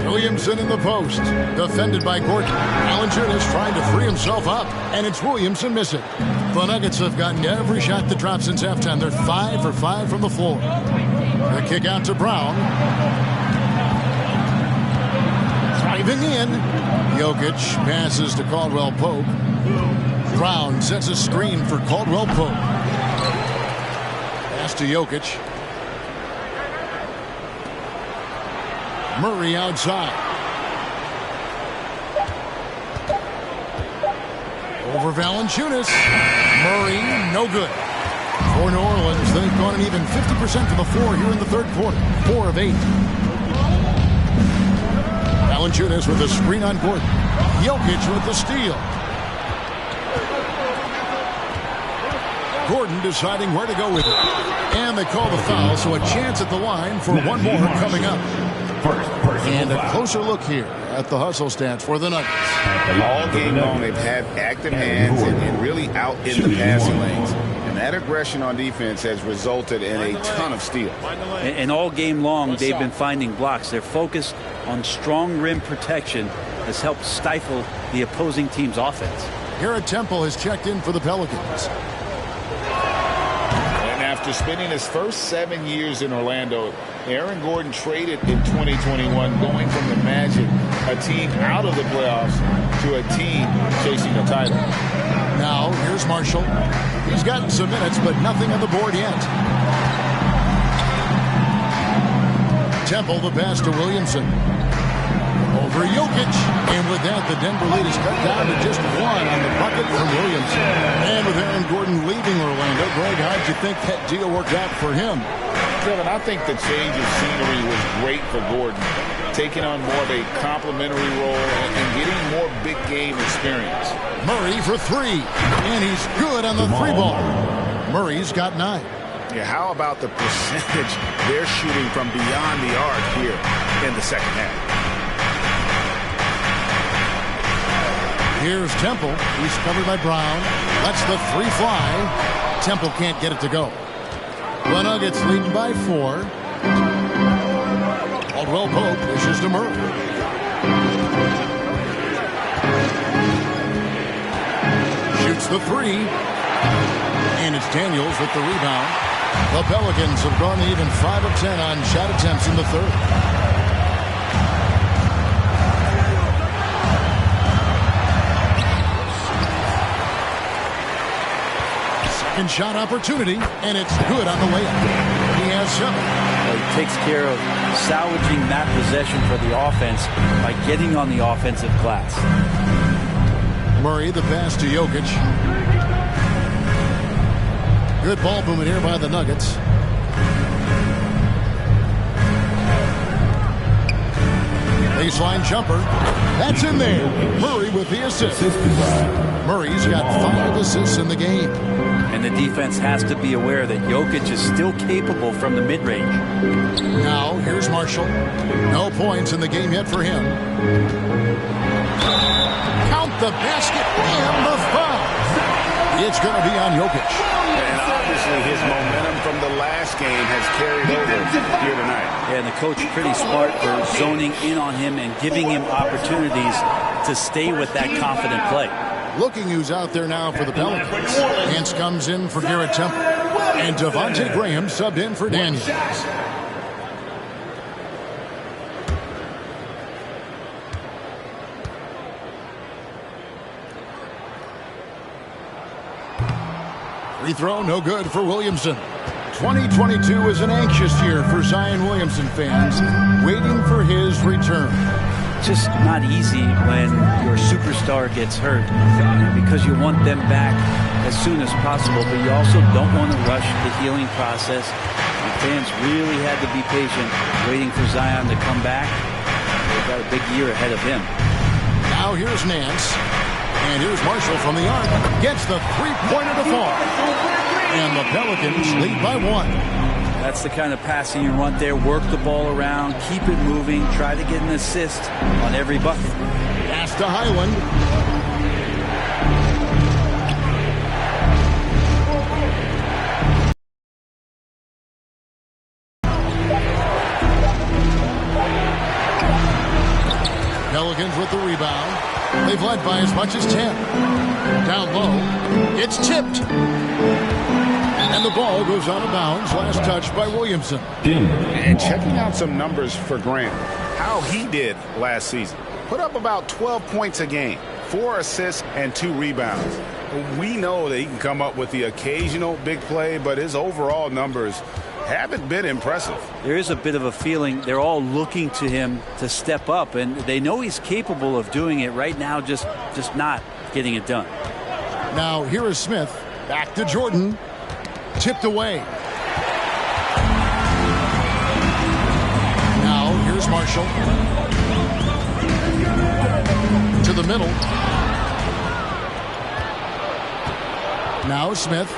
Williamson in the post. Defended by Gordon. Allinger is trying to free himself up, and it's Williamson missing. The Nuggets have gotten every shot that dropped since halftime. They're 5 for 5 from the floor. The kick out to Brown. Driving in. Jokic passes to Caldwell Pope. Brown sets a screen for Caldwell Pope. Pass to Jokic. Murray outside. Over Valanciunas. Murray, no good. For New Orleans, they've gone an even 50% to the floor here in the third quarter. 4 of 8. Valanciunas with the screen on Gordon. Jokic with the steal. Gordon deciding where to go with it. And they call the foul, so a chance at the line for one more coming up. And a closer look here at the hustle stats for the Nuggets. All game long, they've had active hands and really out in the passing lanes. And that aggression on defense has resulted in a ton of steals. And all game long, they've been finding blocks. Their focus on strong rim protection has helped stifle the opposing team's offense. Garrett Temple has checked in for the Pelicans. After spending his first 7 years in Orlando, Aaron Gordon traded in 2021, going from the Magic, a team out of the playoffs, to a team chasing a title. Now, here's Marshall. He's gotten some minutes, but nothing on the board yet. Temple, the pass to Williamson. Over Jokic. And with that, the Denver lead is cut down to just 1 on the bucket from Williamson. And with Aaron Gordon leaving Orlando, Greg, how'd you think that deal worked out for him? Kevin, I think the change of scenery was great for Gordon, taking on more of a complimentary role and getting more big game experience. Murray for 3. And he's good on the 3-ball. Murray's got 9. Yeah, how about the percentage they're shooting from beyond the arc here in the second half? Here's Temple. He's covered by Brown. Lets the 3 fly. Temple can't get it to go. The Nuggets leading by 4. Caldwell Pope pushes to Murray. Shoots the 3. And it's Daniels with the rebound. The Pelicans have gone even 5 of 10 on shot attempts in the third. Second shot opportunity, and it's good on the layup. He has 7. He takes care of salvaging that possession for the offense by getting on the offensive glass. Murray, the pass to Jokic. Good ball movement here by the Nuggets. Baseline jumper. That's in there. Murray with the assist. Murray's got 5 assists in the game. And the defense has to be aware that Jokic is still capable from the mid-range. Now, here's Marshall. No points in the game yet for him. Count the basket and the foul. It's going to be on Jokic. And obviously his momentum from the last game has carried over here tonight. And the coach pretty smart for zoning in on him and giving him opportunities to stay with that confident play. Looking who's out there now for the Pelicans. Hance comes in for Garrett Temple. And Devontae Graham subbed in for Daniels. Free throw, no good for Williamson. 2022 is an anxious year for Zion Williamson fans, waiting for his return. Just not easy when your superstar gets hurt because you want them back as soon as possible, but you also don't want to rush the healing process. The fans really had to be patient waiting for Zion to come back. They've got a big year ahead of him. Now here's Nance. And here's Marshall from the arc. Gets the three-pointer to fall. And the Pelicans lead by 1. That's the kind of passing you want there. Work the ball around, keep it moving, try to get an assist on every bucket. Pass to Highland. Pelicans with the rebound. They've led by as much as 10. Down low. It's tipped. And the ball goes out of bounds. Last touch by Williamson. And checking out some numbers for Grant. How he did last season. put up about 12 points a game, 4 assists and 2 rebounds. We know that he can come up with the occasional big play, but his overall numbers haven't been impressive. There is a bit of a feeling they're all looking to him to step up, and they know he's capable of doing it right now, just not getting it done. Now here is Smith. Back to Jordan. Tipped away. Now here's Marshall. To the middle. Now Smith.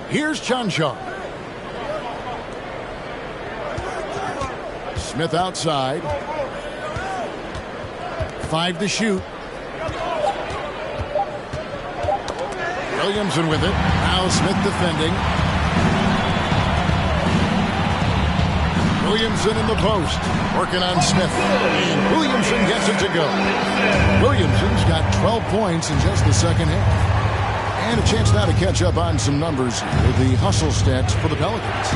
Here's Chanshaw. Smith outside. 5 to shoot. Williamson with it. Now Smith defending. Williamson in the post. Working on Smith. And Williamson gets it to go. Williamson's got 12 points in just the second half. And a chance now to catch up on some numbers with the hustle stats for the Pelicans.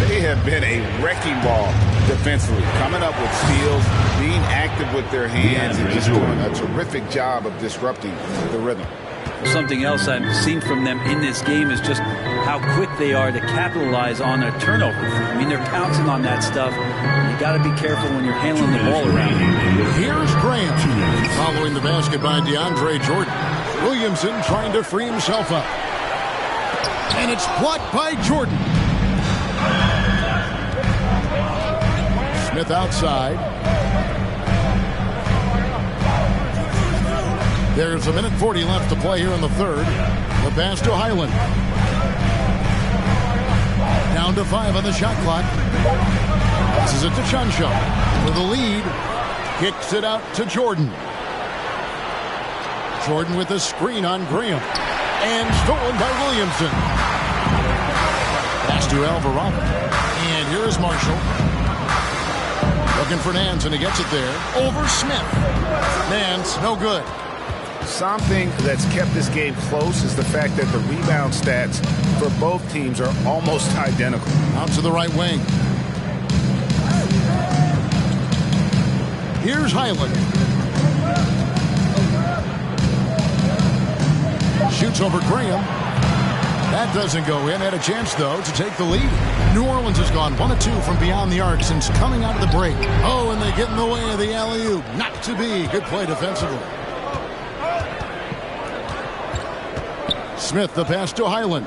They have been a wrecking ball defensively, coming up with steals, being active with their hands, and just doing a terrific job of disrupting the rhythm. Something else I've seen from them in this game is just how quick they are to capitalize on a turnover. I mean, they're pouncing on that stuff. You got to be careful when you're handling the ball around. Here's Graham following the basket by DeAndre Jordan. Williamson trying to free himself up. And it's blocked by Jordan. Smith outside. There's 1:40 left to play here in the third. The pass to Highland. Down to 5 on the shot clock. Passes it to Chanshaw for the lead. Kicks it out to Jordan. Jordan with a screen on Graham. And stolen by Williamson. Pass to Alvarado. And here is Marshall. Looking for Nance, and he gets it there. Over Smith. Nance, no good. Something that's kept this game close is the fact that the rebound stats for both teams are almost identical. Out to the right wing. Here's Highland. Shoots over Graham. That doesn't go in. Had a chance, though, to take the lead. New Orleans has gone 1 of 2 from beyond the arc since coming out of the break. Oh, and they get in the way of the alley-oop. Not to be. Good play defensively. Smith, the pass to Highland.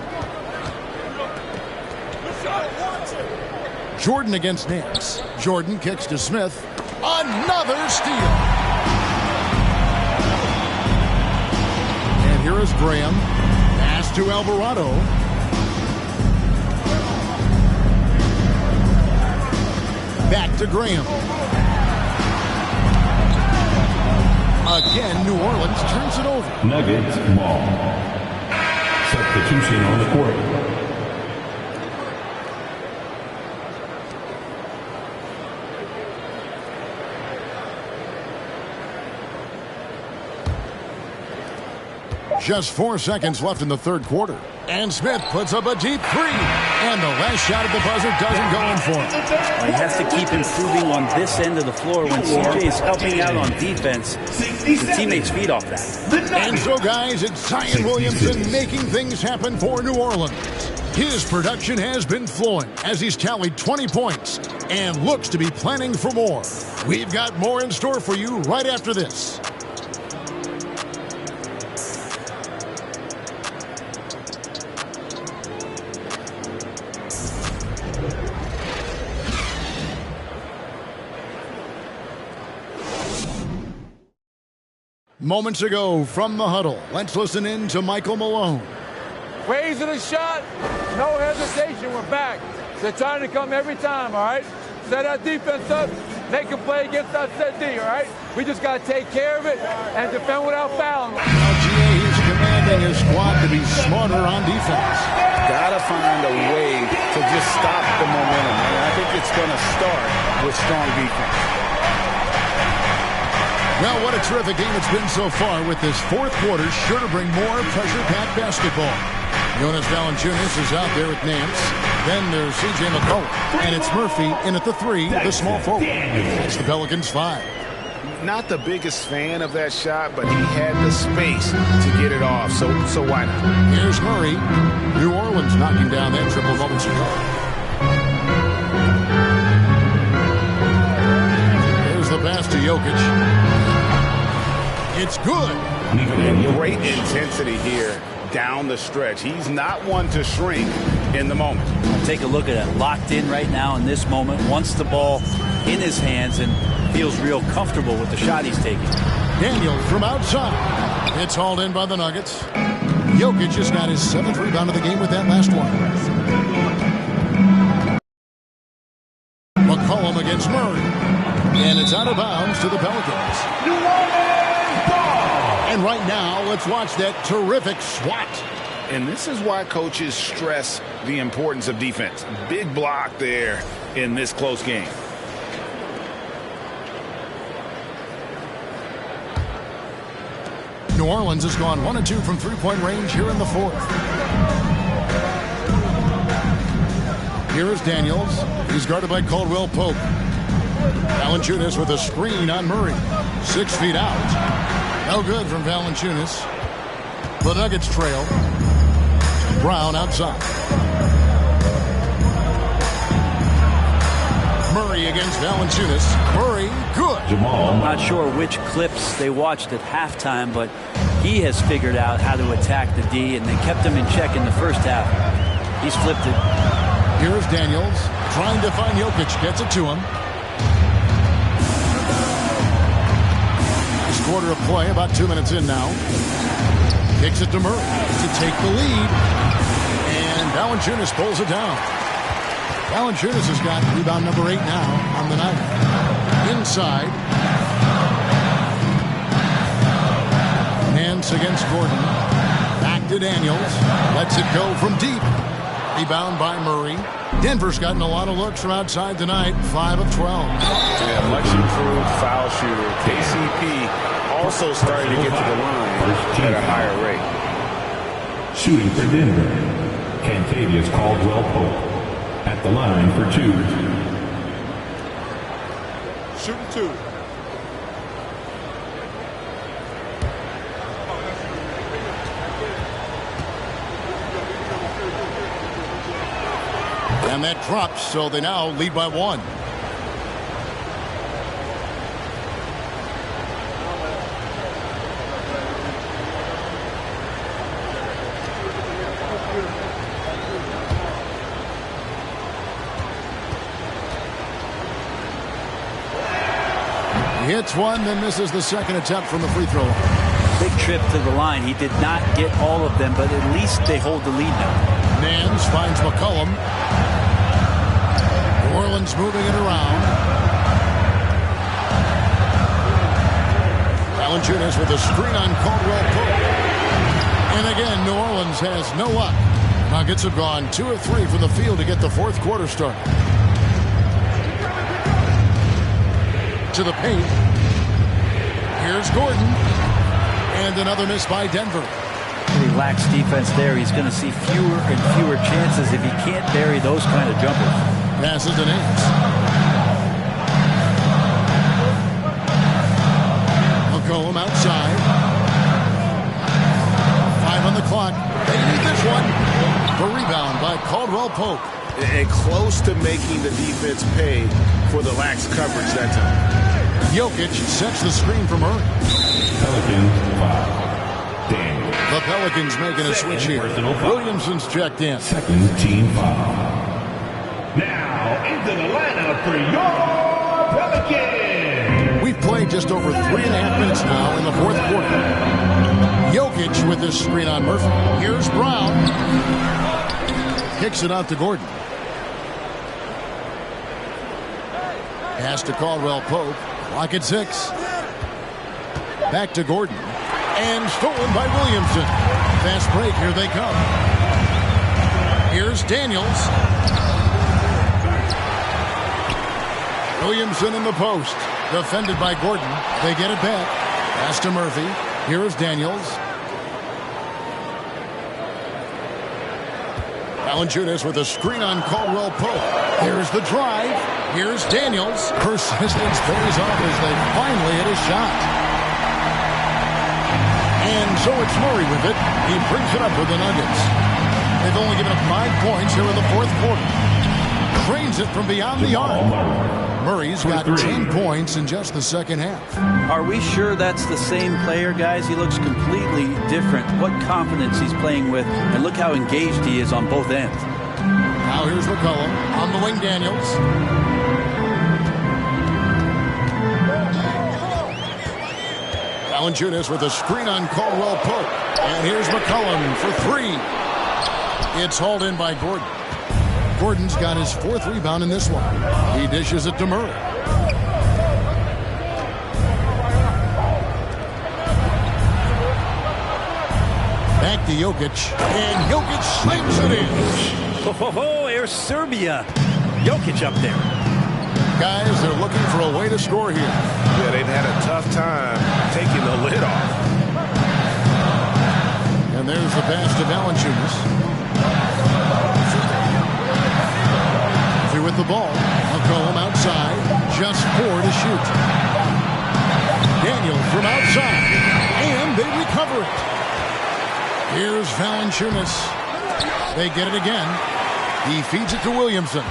Jordan against Nance. Jordan kicks to Smith. Another steal. And here is Graham. Pass to Alvarado. Back to Graham. Again, New Orleans turns it over. Nuggets ball. Substitution on the court. Just 4 seconds left in the third quarter. And Smith puts up a deep 3. And the last shot at the buzzer doesn't go in for him. He has to keep improving on this end of the floor. When CJ is helping out on defense, his teammates feed off that. And so, guys, it's Zion Williamson making things happen for New Orleans. His production has been flowing as he's tallied 20 points and looks to be planning for more. We've got more in store for you right after this. Moments ago from the huddle, let's listen in to Michael Malone. Raising the shot, no hesitation, we're back. They're trying to come every time, all right? Set our defense up, they can play against us set D, all right? We just got to take care of it and defend without fouling. Now, GA is commanding his squad to be smarter on defense. Gotta find a way to just stop the momentum, and I think it's going to start with strong defense. Well, what a terrific game it's been so far, with this fourth quarter sure to bring more pressure-packed basketball. Jonas Valanciunas is out there with Nance. Then there's C.J. McCollum. And it's Murphy in at the 3, the small forward. It's the Pelicans 5. Not the biggest fan of that shot, but he had the space to get it off, so why not? Here's Murray. New Orleans knocking down that triple moments ago. Here's the pass to Jokic. It's good. And great intensity here down the stretch. He's not one to shrink in the moment. Take a look at it. Locked in right now in this moment. Wants the ball in his hands and feels real comfortable with the shot he's taking. Daniels from outside. It's hauled in by the Nuggets. Jokic just got his 7th rebound of the game with that last one. McCollum against Murray. And it's out of bounds to the Pelicans. And right now, let's watch that terrific swat. And this is why coaches stress the importance of defense. Big block there in this close game. New Orleans has gone 1 of 2 from three-point range here in the 4th. Here is Daniels. He's guarded by Caldwell Pope. Valanciunas with a screen on Murray. 6 feet out. No good from Valanciunas. The Nuggets trail. Brown outside. Murray against Valanciunas. Murray, good. I'm not sure which clips they watched at halftime, but he has figured out how to attack the D, and they kept him in check in the first half. He's flipped it. Here's Daniels trying to find Jokic. Gets it to him. This quarter of play, about 2 minutes in now. Kicks it to Murray to take the lead. And Valanciunas pulls it down. Valanciunas has got rebound number 8 now on the night. Inside. Nance against Gordon. Back to Daniels. Lets it go from deep. Rebound by Murray. Denver's gotten a lot of looks from outside tonight. 5 of 12. Yeah, much improved foul shooter. KCP also starting to get to the line at a higher rate. Shooting for Denver, Cantavius Caldwell Pope. At the line for 2. Shooting 2. And that drops, so they now lead by 1. He hits one, then misses the second attempt from the free throw line. Big trip to the line. He did not get all of them, but at least they hold the lead now. Nance finds McCollum. New Orleans moving it around. Valanciunas with a screen on Caldwell Pope. And again, New Orleans has no luck. Nuggets have gone 2 of 3 from the field to get the 4th quarter started. To the paint. Here's Gordon. And another miss by Denver. He lacks defense there. He's going to see fewer and fewer chances if he can't bury those kind of jumpers. Passes to Nance. McCollum outside. 5 on the clock. They need this one. The rebound by Caldwell Pope. And close to making the defense pay for the lax coverage that time. Jokic sets the screen for Murray. Pelicans 5. Daniel. The Pelicans making a switch here. Williamson's checked in. Second team foul. Now into the lineup for your Pelicans. We've played just over 3.5 minutes now in the 4th quarter. Jokic with this screen on Murphy. Here's Brown. Kicks it out to Gordon. Pass to Caldwell Pope. Clock at 6. Back to Gordon. And stolen by Williamson. Fast break. Here they come. Here's Daniels. Williamson in the post. Defended by Gordon. They get it back. Pass to Murphy. Here is Daniels. Valanciunas with a screen on Caldwell Pope. Here's the drive. Here's Daniels. Persistence pays off as they finally hit a shot. And so it's Murray with it. He brings it up for the Nuggets. They've only given up 5 points here in the fourth quarter. Drains it from beyond the arc. Murray's got 10 points in just the second half. Are we sure that's the same player, guys? He looks completely different. What confidence he's playing with, and look how engaged he is on both ends. Now here's McCollum on the wing. Daniels. Valanciunas with a screen on Caldwell Pope. And here's McCollum for 3. It's hauled in by Gordon. Gordon's got his 4th rebound in this one. He dishes it to Murray. Back to Jokic. And Jokic slams it in. Oh, here's Serbia. Jokic up there. Guys, they're looking for a way to score here. Yeah, they've had a tough time taking the lid off. And there's the pass to Valanciunas. With the ball, McCollum outside, just 4 to shoot. Daniel from outside, and they recover it. Here's Valanciunas. They get it again. He feeds it to Williamson.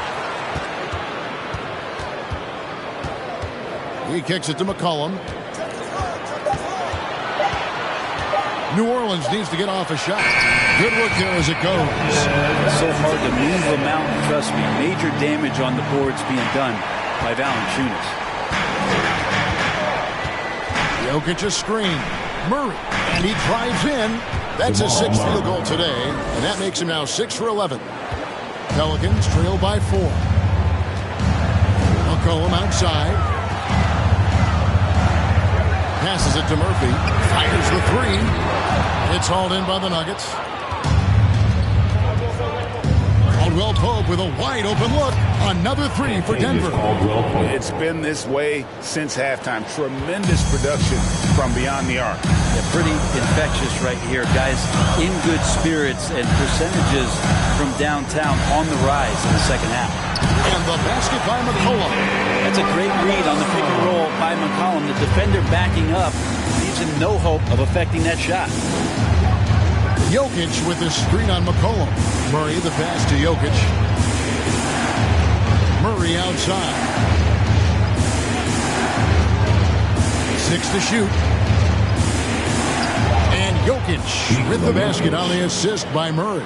He kicks it to McCollum. New Orleans needs to get off a shot. Good work there as it goes. So hard to move a mountain, trust me. Major damage on the boards being done by Valanciunas. Jokic a screen. Murray, and he drives in. That's his 6th field goal today, and that makes him now 6 for 11. Pelicans trail by 4. McCollum outside. Passes it to Murphy. Fires the 3. It's hauled in by the Nuggets. Caldwell Pope with a wide open look. Another 3 for Denver. It's been this way since halftime. Tremendous production from beyond the arc. Yeah, pretty infectious right here. Guys in good spirits, and percentages from downtown on the rise in the second half. And the basket by McCollum. That's a great read on the pick and roll by McCollum. The defender backing up leaves him no hope of affecting that shot. Jokic with the screen on McCollum. Murray the pass to Jokic. Murray outside. 6 to shoot. And Jokic with the basket on the assist by Murray.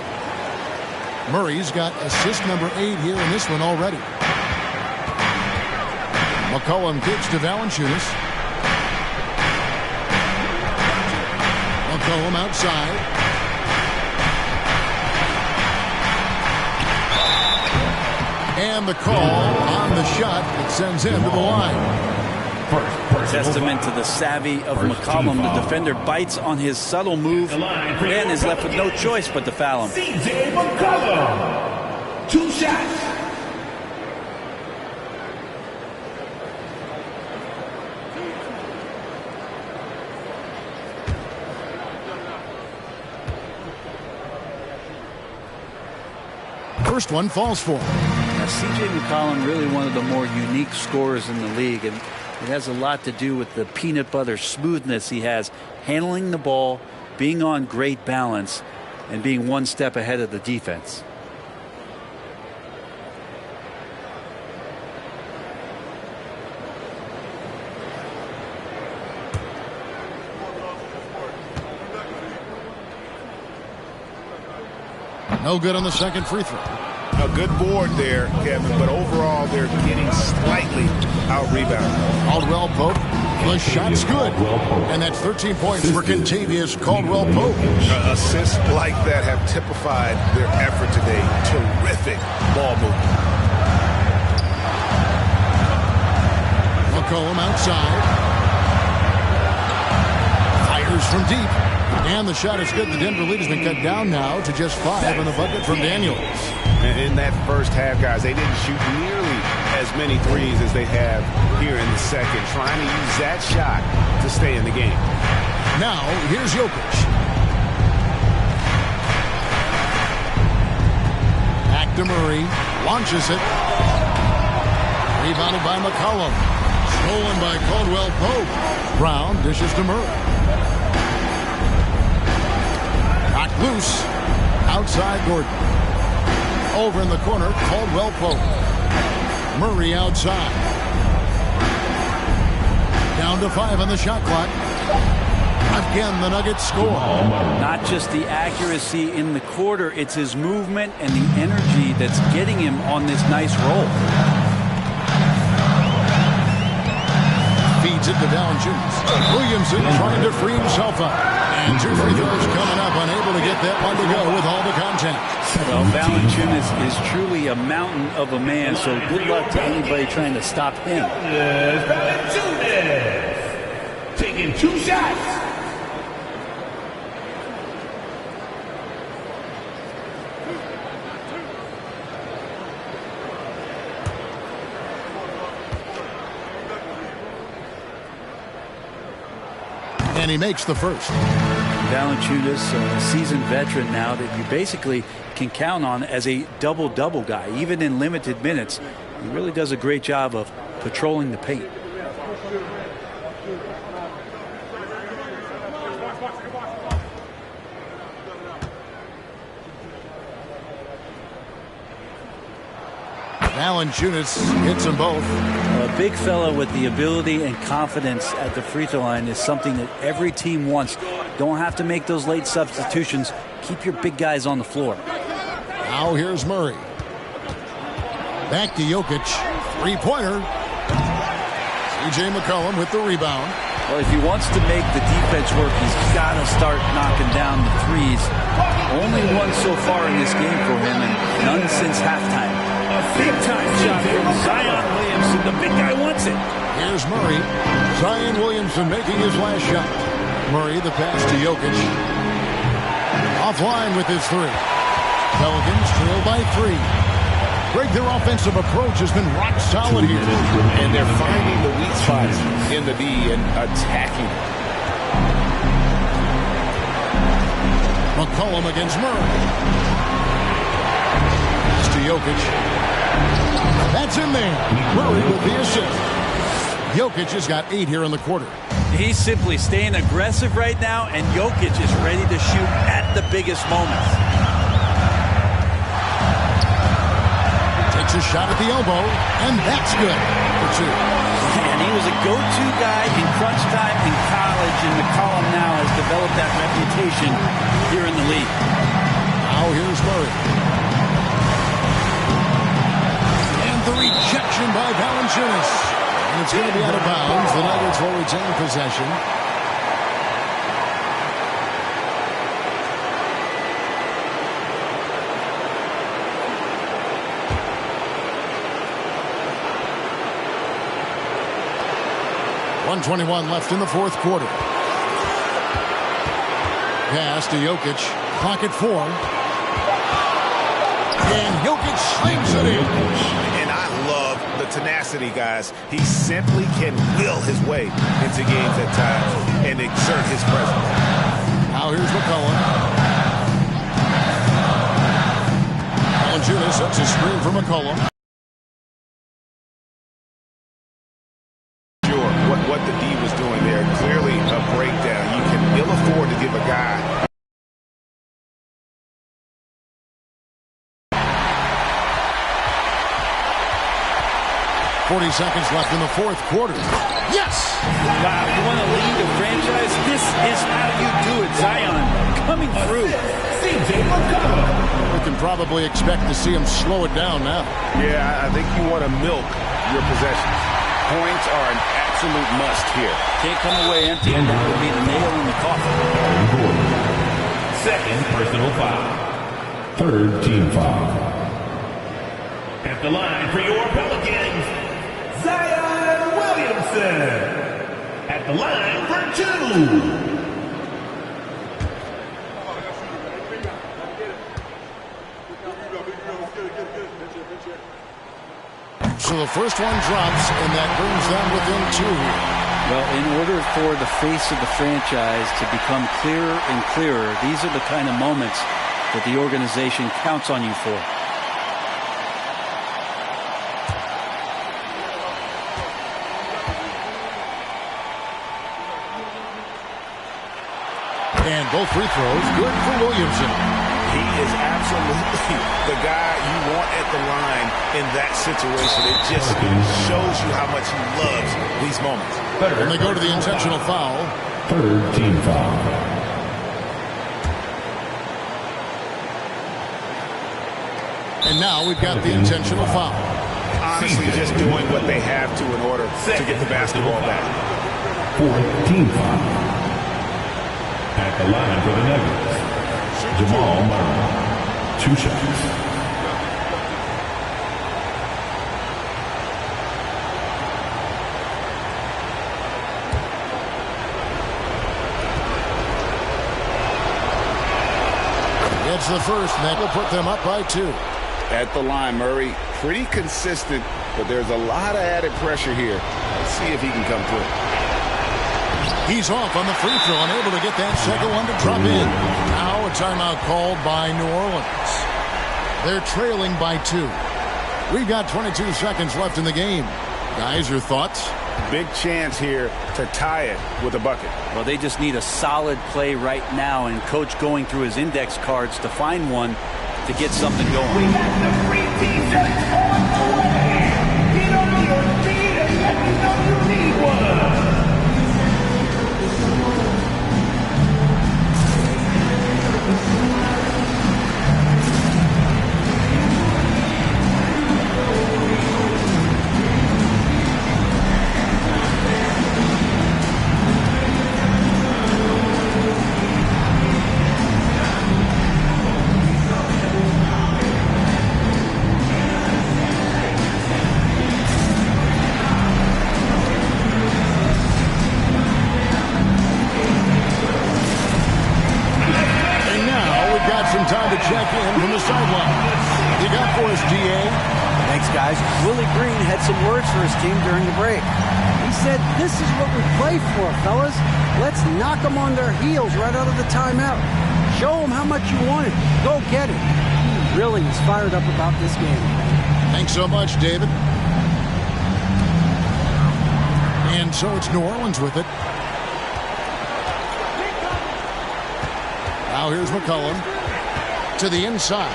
Murray's got assist number 8 here in this one already. McCollum kicks to Valanciunas. McCollum outside. And the call on the shot that sends him to the line. Testament to the savvy of McCollum. The defender bites on his subtle move and is left with no choice but to foul him. CJ McCollum. 2 shots. First one falls for him. Now, C.J. McCollum, really one of the more unique scorers in the league, and it has a lot to do with the peanut butter smoothness he has, handling the ball, being on great balance, and being one step ahead of the defense. No good on the second free throw. A good board there, Kevin, but overall they're getting slightly out-rebounded. Caldwell Pope, the shot's good. And that's 13 points for Contavious Caldwell Pope. Assists like that have typified their effort today. Terrific ball movement. McCollum outside. Fires from deep. And the shot is good. The Denver lead has been cut down now to just 5 in the bucket from Daniels. In that first half, guys, they didn't shoot nearly as many threes as they have here in the second, trying to use that shot to stay in the game. Now, here's Jokic. Back to Murray. Launches it. Rebounded by McCollum. Stolen by Caldwell Pope. Brown dishes to Murray. Knocked loose. Outside Gordon. Over in the corner, Caldwell Pope. Murray outside. Down to 5 on the shot clock. Again, the Nuggets score. Not just the accuracy in the quarter, it's his movement and the energy that's getting him on this nice roll. Feeds it to Valanciunas. Williamson trying to free himself up. And 2 free throws coming up, unable to get that one to go with all the contact. Well, Valanciunas is truly a mountain of a man, so good luck to anybody trying to stop him. Valanciunas taking 2 shots. And he makes the first. Valanciunas, a seasoned veteran now that you basically can count on as a double-double guy. Even in limited minutes, he really does a great job of patrolling the paint. Valanciunas hits them both. A big fella with the ability and confidence at the free throw line is something that every team wants. Don't have to make those late substitutions. Keep your big guys on the floor. Now here's Murray. Back to Jokic. 3-pointer. C.J. McCollum with the rebound. Well, if he wants to make the defense work, he's got to start knocking down the threes. Only one so far in this game for him, and none since halftime. A big-time shot from Zion Williamson. The big guy wants it. Here's Murray. Zion Williamson making his last shot. Murray, the pass to Jokic. Offline with his 3. Pelicans trail by 3. Greg, their offensive approach has been rock solid here. And they're finding the weak spots in the D and attacking. McCollum against Murray. Pass to Jokic. That's in there. Murray with the assist. Jokic has got 8 here in the quarter. He's simply staying aggressive right now, and Jokic is ready to shoot at the biggest moments. Takes a shot at the elbow, and that's good for 2. And he was a go-to guy in crunch time in college, and McCollum now has developed that reputation here in the league. Now here's Murray. And the rejection by Valanciunas. And it's going to be out of bounds. The Nuggets will retain possession. .121 left in the 4th quarter. Pass to Jokic. Clock at 4. And Jokic slings it in. And I love the tenacity, guys. He simply can will his way into games at times and exert his presence. Now here's McCollum. Valanciunas sets a screen for McCollum. What the D was doing there, clearly a breakdown. You can ill afford to give a guy 40 seconds left in the 4th quarter. Yes! Wow, you want to lead a franchise? This is how you do it. Zion coming through. We can probably expect to see him slow it down now. Yeah, I think you want to milk your possessions. Points are an absolute must here. Can't come away empty, and that would be the nail in the coffin. Second personal foul. Third team foul. At the line for your Pelicans, Zion Williamson. At the line for 2. So the first one drops, and that brings them within 2. Well, in order for the face of the franchise to become clearer and clearer, these are the kind of moments that the organization counts on you for. And both free throws good for Williamson. He is absolutely the guy you want at the line in that situation. It just shows you how much he loves these moments. And they go to the intentional foul. Third team foul. And now we've got the intentional foul. Honestly, just doing what they have to in order to get the basketball back. Fourth team foul. At the line for the Nuggets, Jamal Murray. 2 shots. It's the first, and that will put them up by 2. At the line, Murray, pretty consistent, but there's a lot of added pressure here. Let's see if he can come through. He's off on the free throw, unable to get that second one to drop in. Now a timeout called by New Orleans. They're trailing by 2. We've got 22 seconds left in the game. Guys, your thoughts? Big chance here to tie it with a bucket. Well, they just need a solid play right now, and Coach going through his index cards to find one to get something going. We got the free T-shirts on the way. Get on your feet and let me know you need one. Time to check in from the sideline. You got for us, GA? Thanks, guys. Willie Green had some words for his team during the break. He said, "This is what we play for, fellas. Let's knock them on their heels right out of the timeout. Show them how much you want it. Go get it." He really is fired up about this game. Thanks so much, David. And so it's New Orleans with it. Now here's McCollum. To the inside.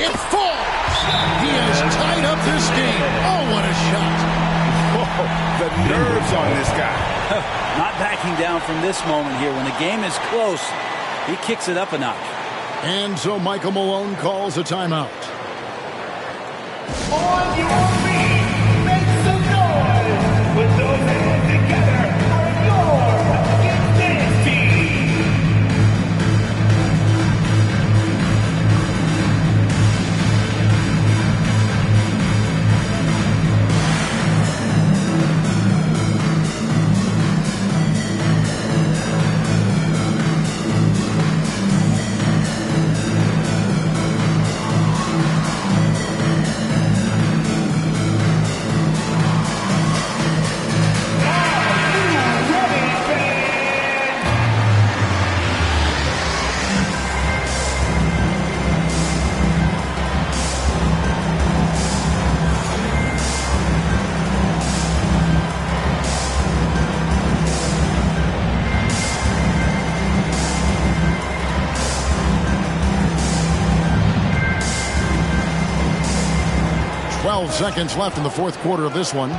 It falls! He has tied up this game. Oh, what a shot. Whoa, the nerves on this guy. Not backing down from this moment here. When the game is close, he kicks it up a notch. And so Michael Malone calls a timeout. On your feet, make some noise. Put those hands together for your Pelicans dance team. Seconds left in the fourth quarter of this one.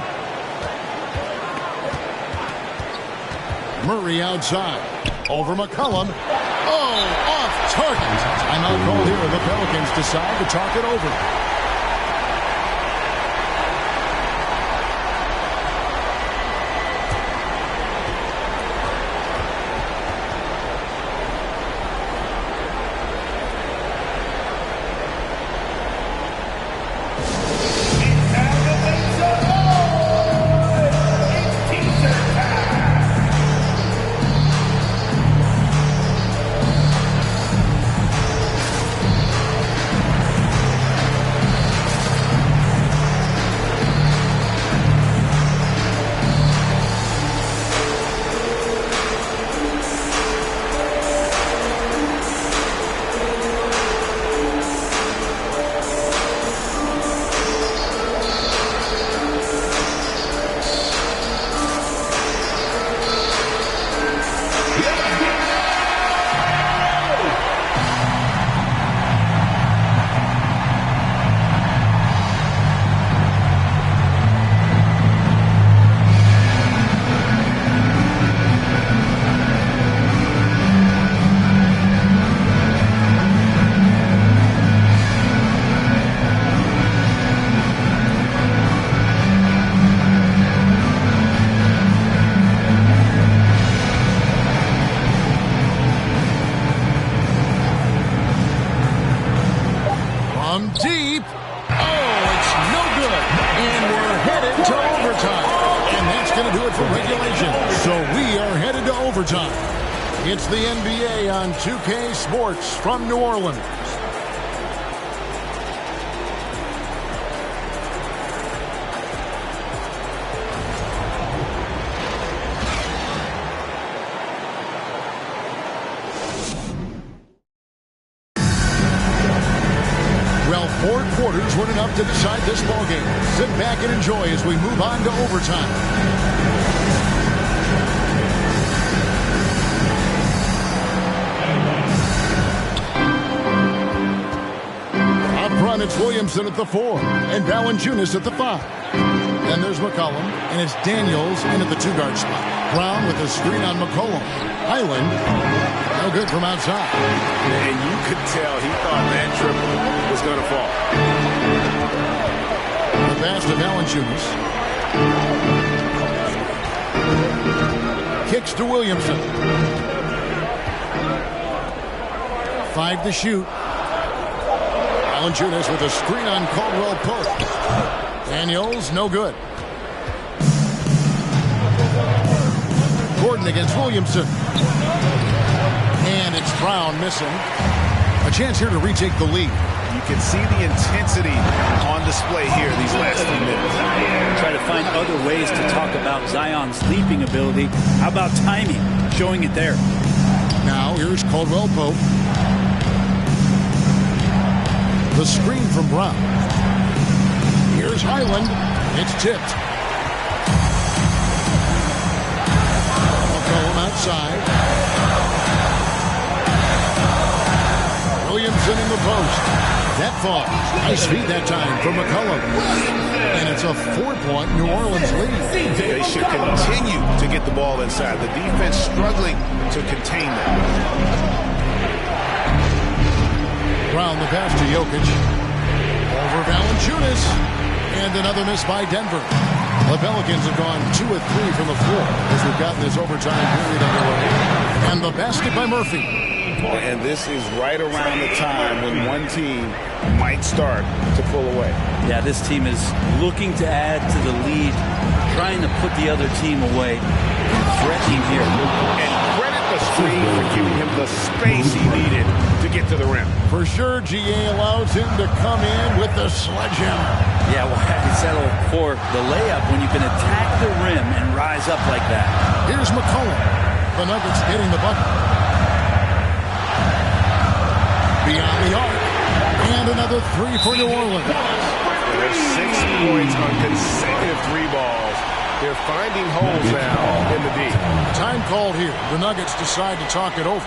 Murray outside. Over McCollum. Oh, off target. Timeout call here. The Pelicans decide to talk it over. into overtime. And that's going to do it for regulation. So we are headed to overtime. It's the NBA on 2K Sports from New Orleans. Well, 4 quarters weren't enough to decide this ballgame. Sit back and enjoy as we move on to overtime. It's Williamson at the 4, and Valanciunas at the 5. Then there's McCollum, and it's Daniels in at the 2-guard spot. Brown with a screen on McCollum. Highland, no good from outside. And you could tell he thought that triple was going to fall. The pass to Valanciunas. Kicks to Williamson. 5 to shoot. Valanciunas with a screen on Caldwell Pope. Daniels, no good. Gordon against Williamson. And it's Brown missing. A chance here to retake the lead. You can see the intensity on display here these last few minutes. Try to find other ways to talk about Zion's leaping ability. How about timing? Showing it there. Now here's Caldwell Pope. The screen from Brown. Here's Highland. It's tipped. McCollum outside. Williamson in the post. That far. Nice feed that time for McCollum. And it's a 4-point New Orleans lead. They should continue to get the ball inside. The defense struggling to contain them. Brown the pass to Jokic. Over Valanciunas. And another miss by Denver. The Pelicans have gone 2 of 3 from the floor as we've gotten this overtime period underway. And the basket by Murphy. And this is right around the time when one team might start to pull away. Yeah, this team is looking to add to the lead, trying to put the other team away, threatening here. And credit the screen for giving him the space he needed to get to the rim. For sure, GA allows him to come in with the sledgehammer. Yeah, well, have you settle for the layup when you can attack the rim and rise up like that. Here's McCollum. The Nuggets hitting the bucket. Beyond the arc. And another 3 for New Orleans. There's 6 points on consecutive 3 balls. They're finding holes now in the D. Time called here. The Nuggets decide to talk it over.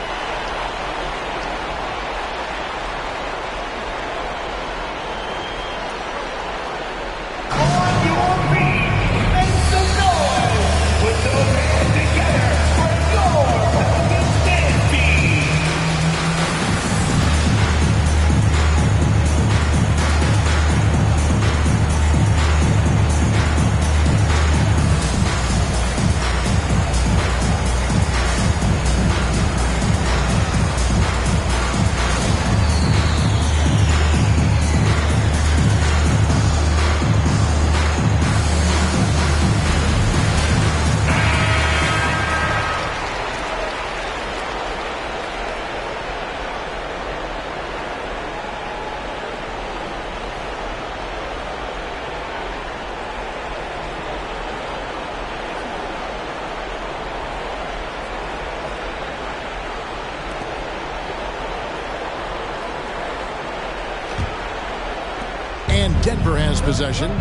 Denver has possession.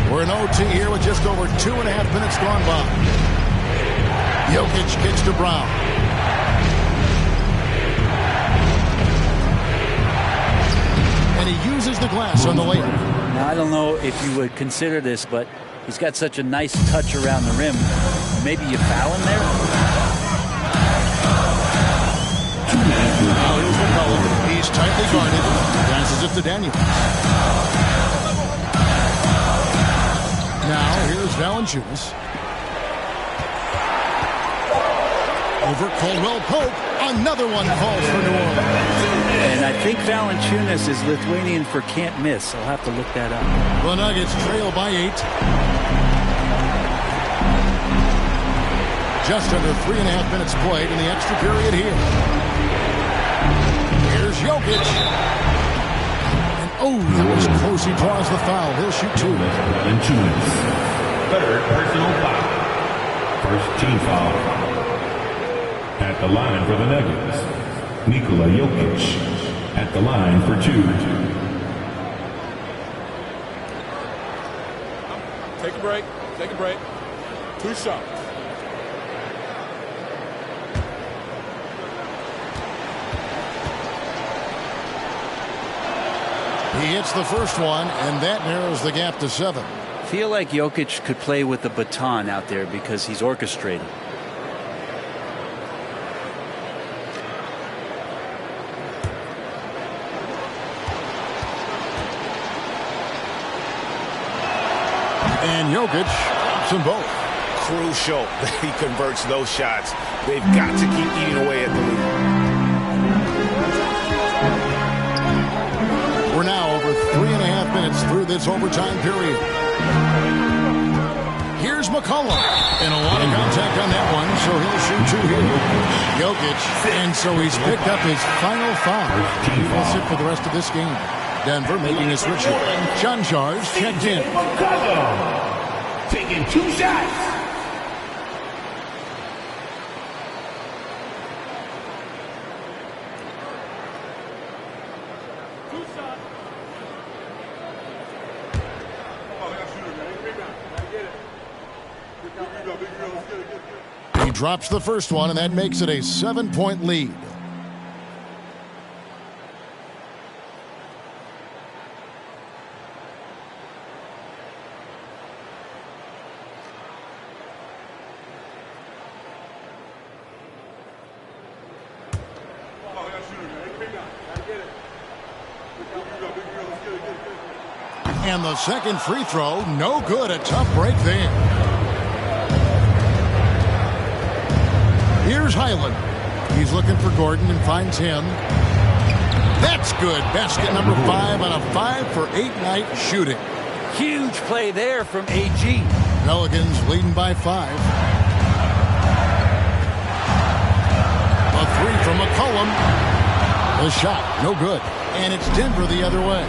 We're in OT here with just over 2.5 minutes gone by. Jokic kicks to Brown. And he uses the glass on the layup. Now, I don't know if you would consider this, but he's got such a nice touch around the rim. Maybe you foul him there? Now here's McCollum. He's tightly guarded. Passes it to Daniels. Now here's Valanciunas. Over Caldwell Pope. Another one falls for New Orleans. And I think Valanciunas is Lithuanian for can't miss. I'll have to look that up. The Nuggets trail by 8. Just under 3.5 minutes played in the extra period here. Here's Jokic. And that was close. He draws the foul. He'll shoot 2. Valanciunas. Third personal foul. First team foul. At the line for the Nuggets, Nikola Jokic. At the line for 2. Take a break. Take a break. 2 shots. He hits the first one, and that narrows the gap to 7. Feel like Jokic could play with the baton out there because he's orchestrating. And Jokic drops them both. Crucial that he converts those shots. They've got to keep eating away at the lead. We're now over 3.5 minutes through this overtime period. Here's McCollum. And a lot of contact on that one, so he'll shoot 2 here. Jokic. And so he's picked up his final foul. He will sit for the rest of this game. Denver making a switch here. John Charles checked in. McCollum taking 2 shots. He drops the first one, and that makes it a 7-point lead. And the second free throw, no good. A tough break there. Here's Highland. He's looking for Gordon and finds him. That's good. Basket number 5 on a 5-for-8 night shooting. Huge play there from AG. Pelicans leading by 5. A 3 from McCollum. The shot, no good. And it's Denver the other way.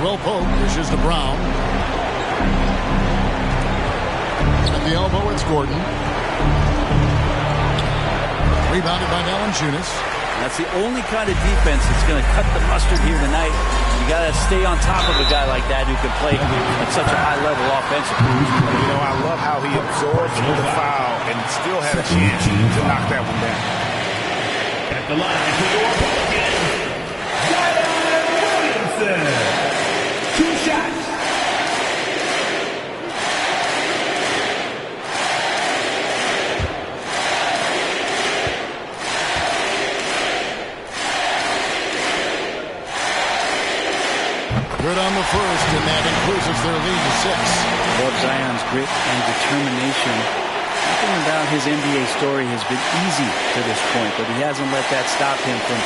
Caldwell Pope dishes to Brown. At the elbow, it's Gordon. Rebounded by Valanciunas. That's the only kind of defense that's going to cut the mustard here tonight. You got to stay on top of a guy like that who can play at such a high level offensively. You know, I love how he absorbs the foul and still had a chance to knock that one down. At the line for your Pelicans, Williamson. 2 shots. Good on the first, and that increases their lead to 6. Love Zion's grit and determination. Nothing about his NBA story has been easy to this point, but he hasn't let that stop him from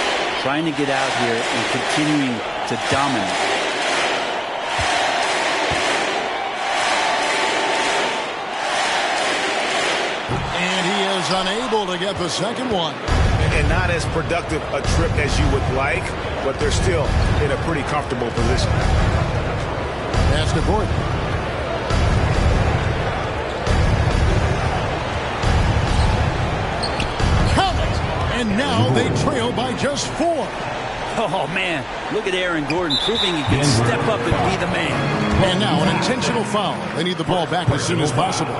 trying to get out here and continuing to dominate. And he is unable to get the second one. And not as productive a trip as you would like, but they're still in a pretty comfortable position. Pass to Gordon. Count it! And now they trail by just 4. Oh, man. Look at Aaron Gordon proving he can step up and be the man. And now an intentional foul. They need the ball back as soon as possible.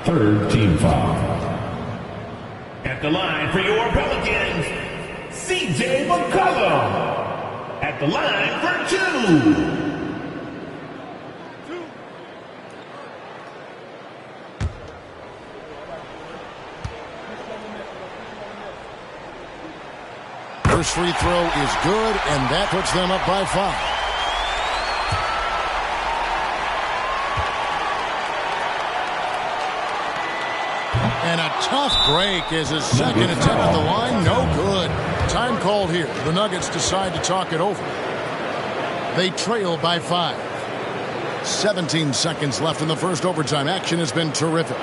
Third team foul. At the line for your Pelicans, CJ McCollum. At the line for 2. First free throw is good, and that puts them up by 5. And a tough break is his second attempt at the line. No good. Time called here. The Nuggets decide to talk it over. They trail by 5. 17 seconds left in the first overtime. Action has been terrific.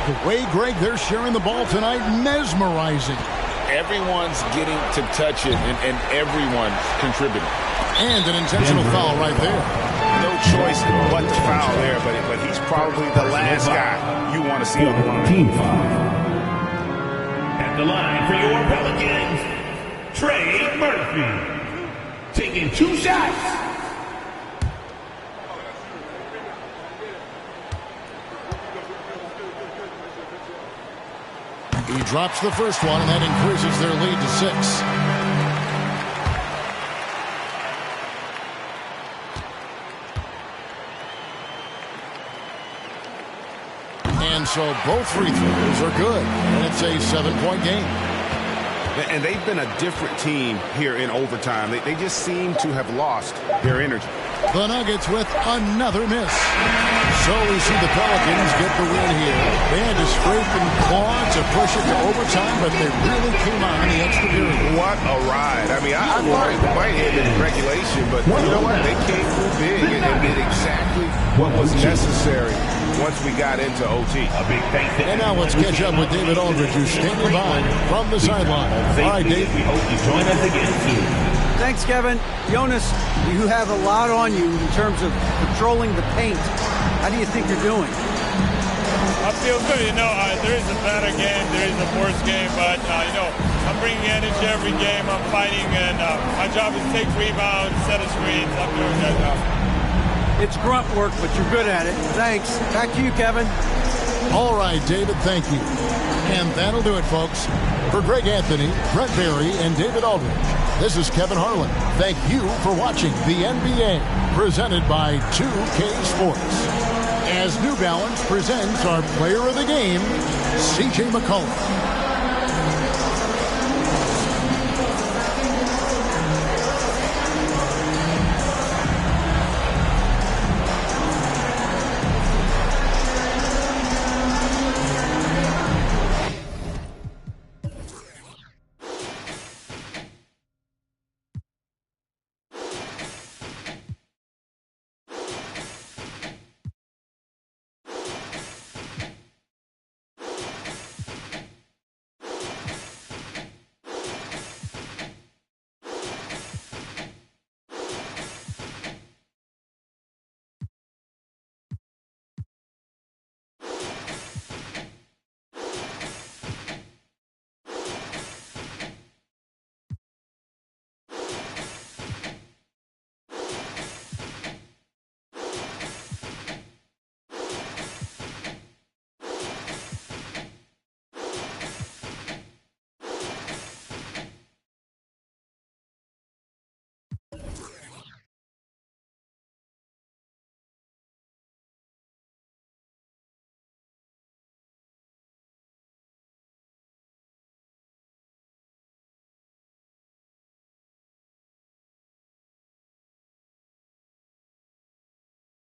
The way, Greg, they're sharing the ball tonight, mesmerizing. Everyone's getting to touch it, and everyone's contributing. And an intentional foul right there. No choice but to foul there, but he's probably the last guy you want to see on the line. Team foul. At the line for your Pelicans, Trey Murphy. Taking 2 shots. He drops the first one, and that increases their lead to 6. And so both free throws are good, and it's a 7-point game. And they've been a different team here in overtime. They just seem to have lost their energy. The Nuggets with another miss. So we see the Pelicans get the win here. They had to scrape and claw to push it to overtime, but they really came on in the extra period. What a ride. I mean, I thought it might have been regulation, but you know what? They came through big and did exactly what was necessary once we got into OT. A big thanks to and now let's catch up with David Aldridge, who's standing by from the sideline. All right, Dave. We hope you join us again soon. Thanks, Kevin. Jonas, you have a lot on you in terms of patrolling the paint. How do you think you're doing? I feel good. There is a better game, there is a worse game, but, I'm bringing energy every game. I'm fighting, and my job is to take rebounds, set a screens. I'm doing that job. It's grunt work, but you're good at it. Thanks. Back to you, Kevin. All right, David, thank you. And that'll do it, folks. For Greg Anthony, Brett Barry, and David Aldridge, this is Kevin Harlan. Thank you for watching the NBA, presented by 2K Sports. As New Balance presents our player of the game, C.J. McCollum.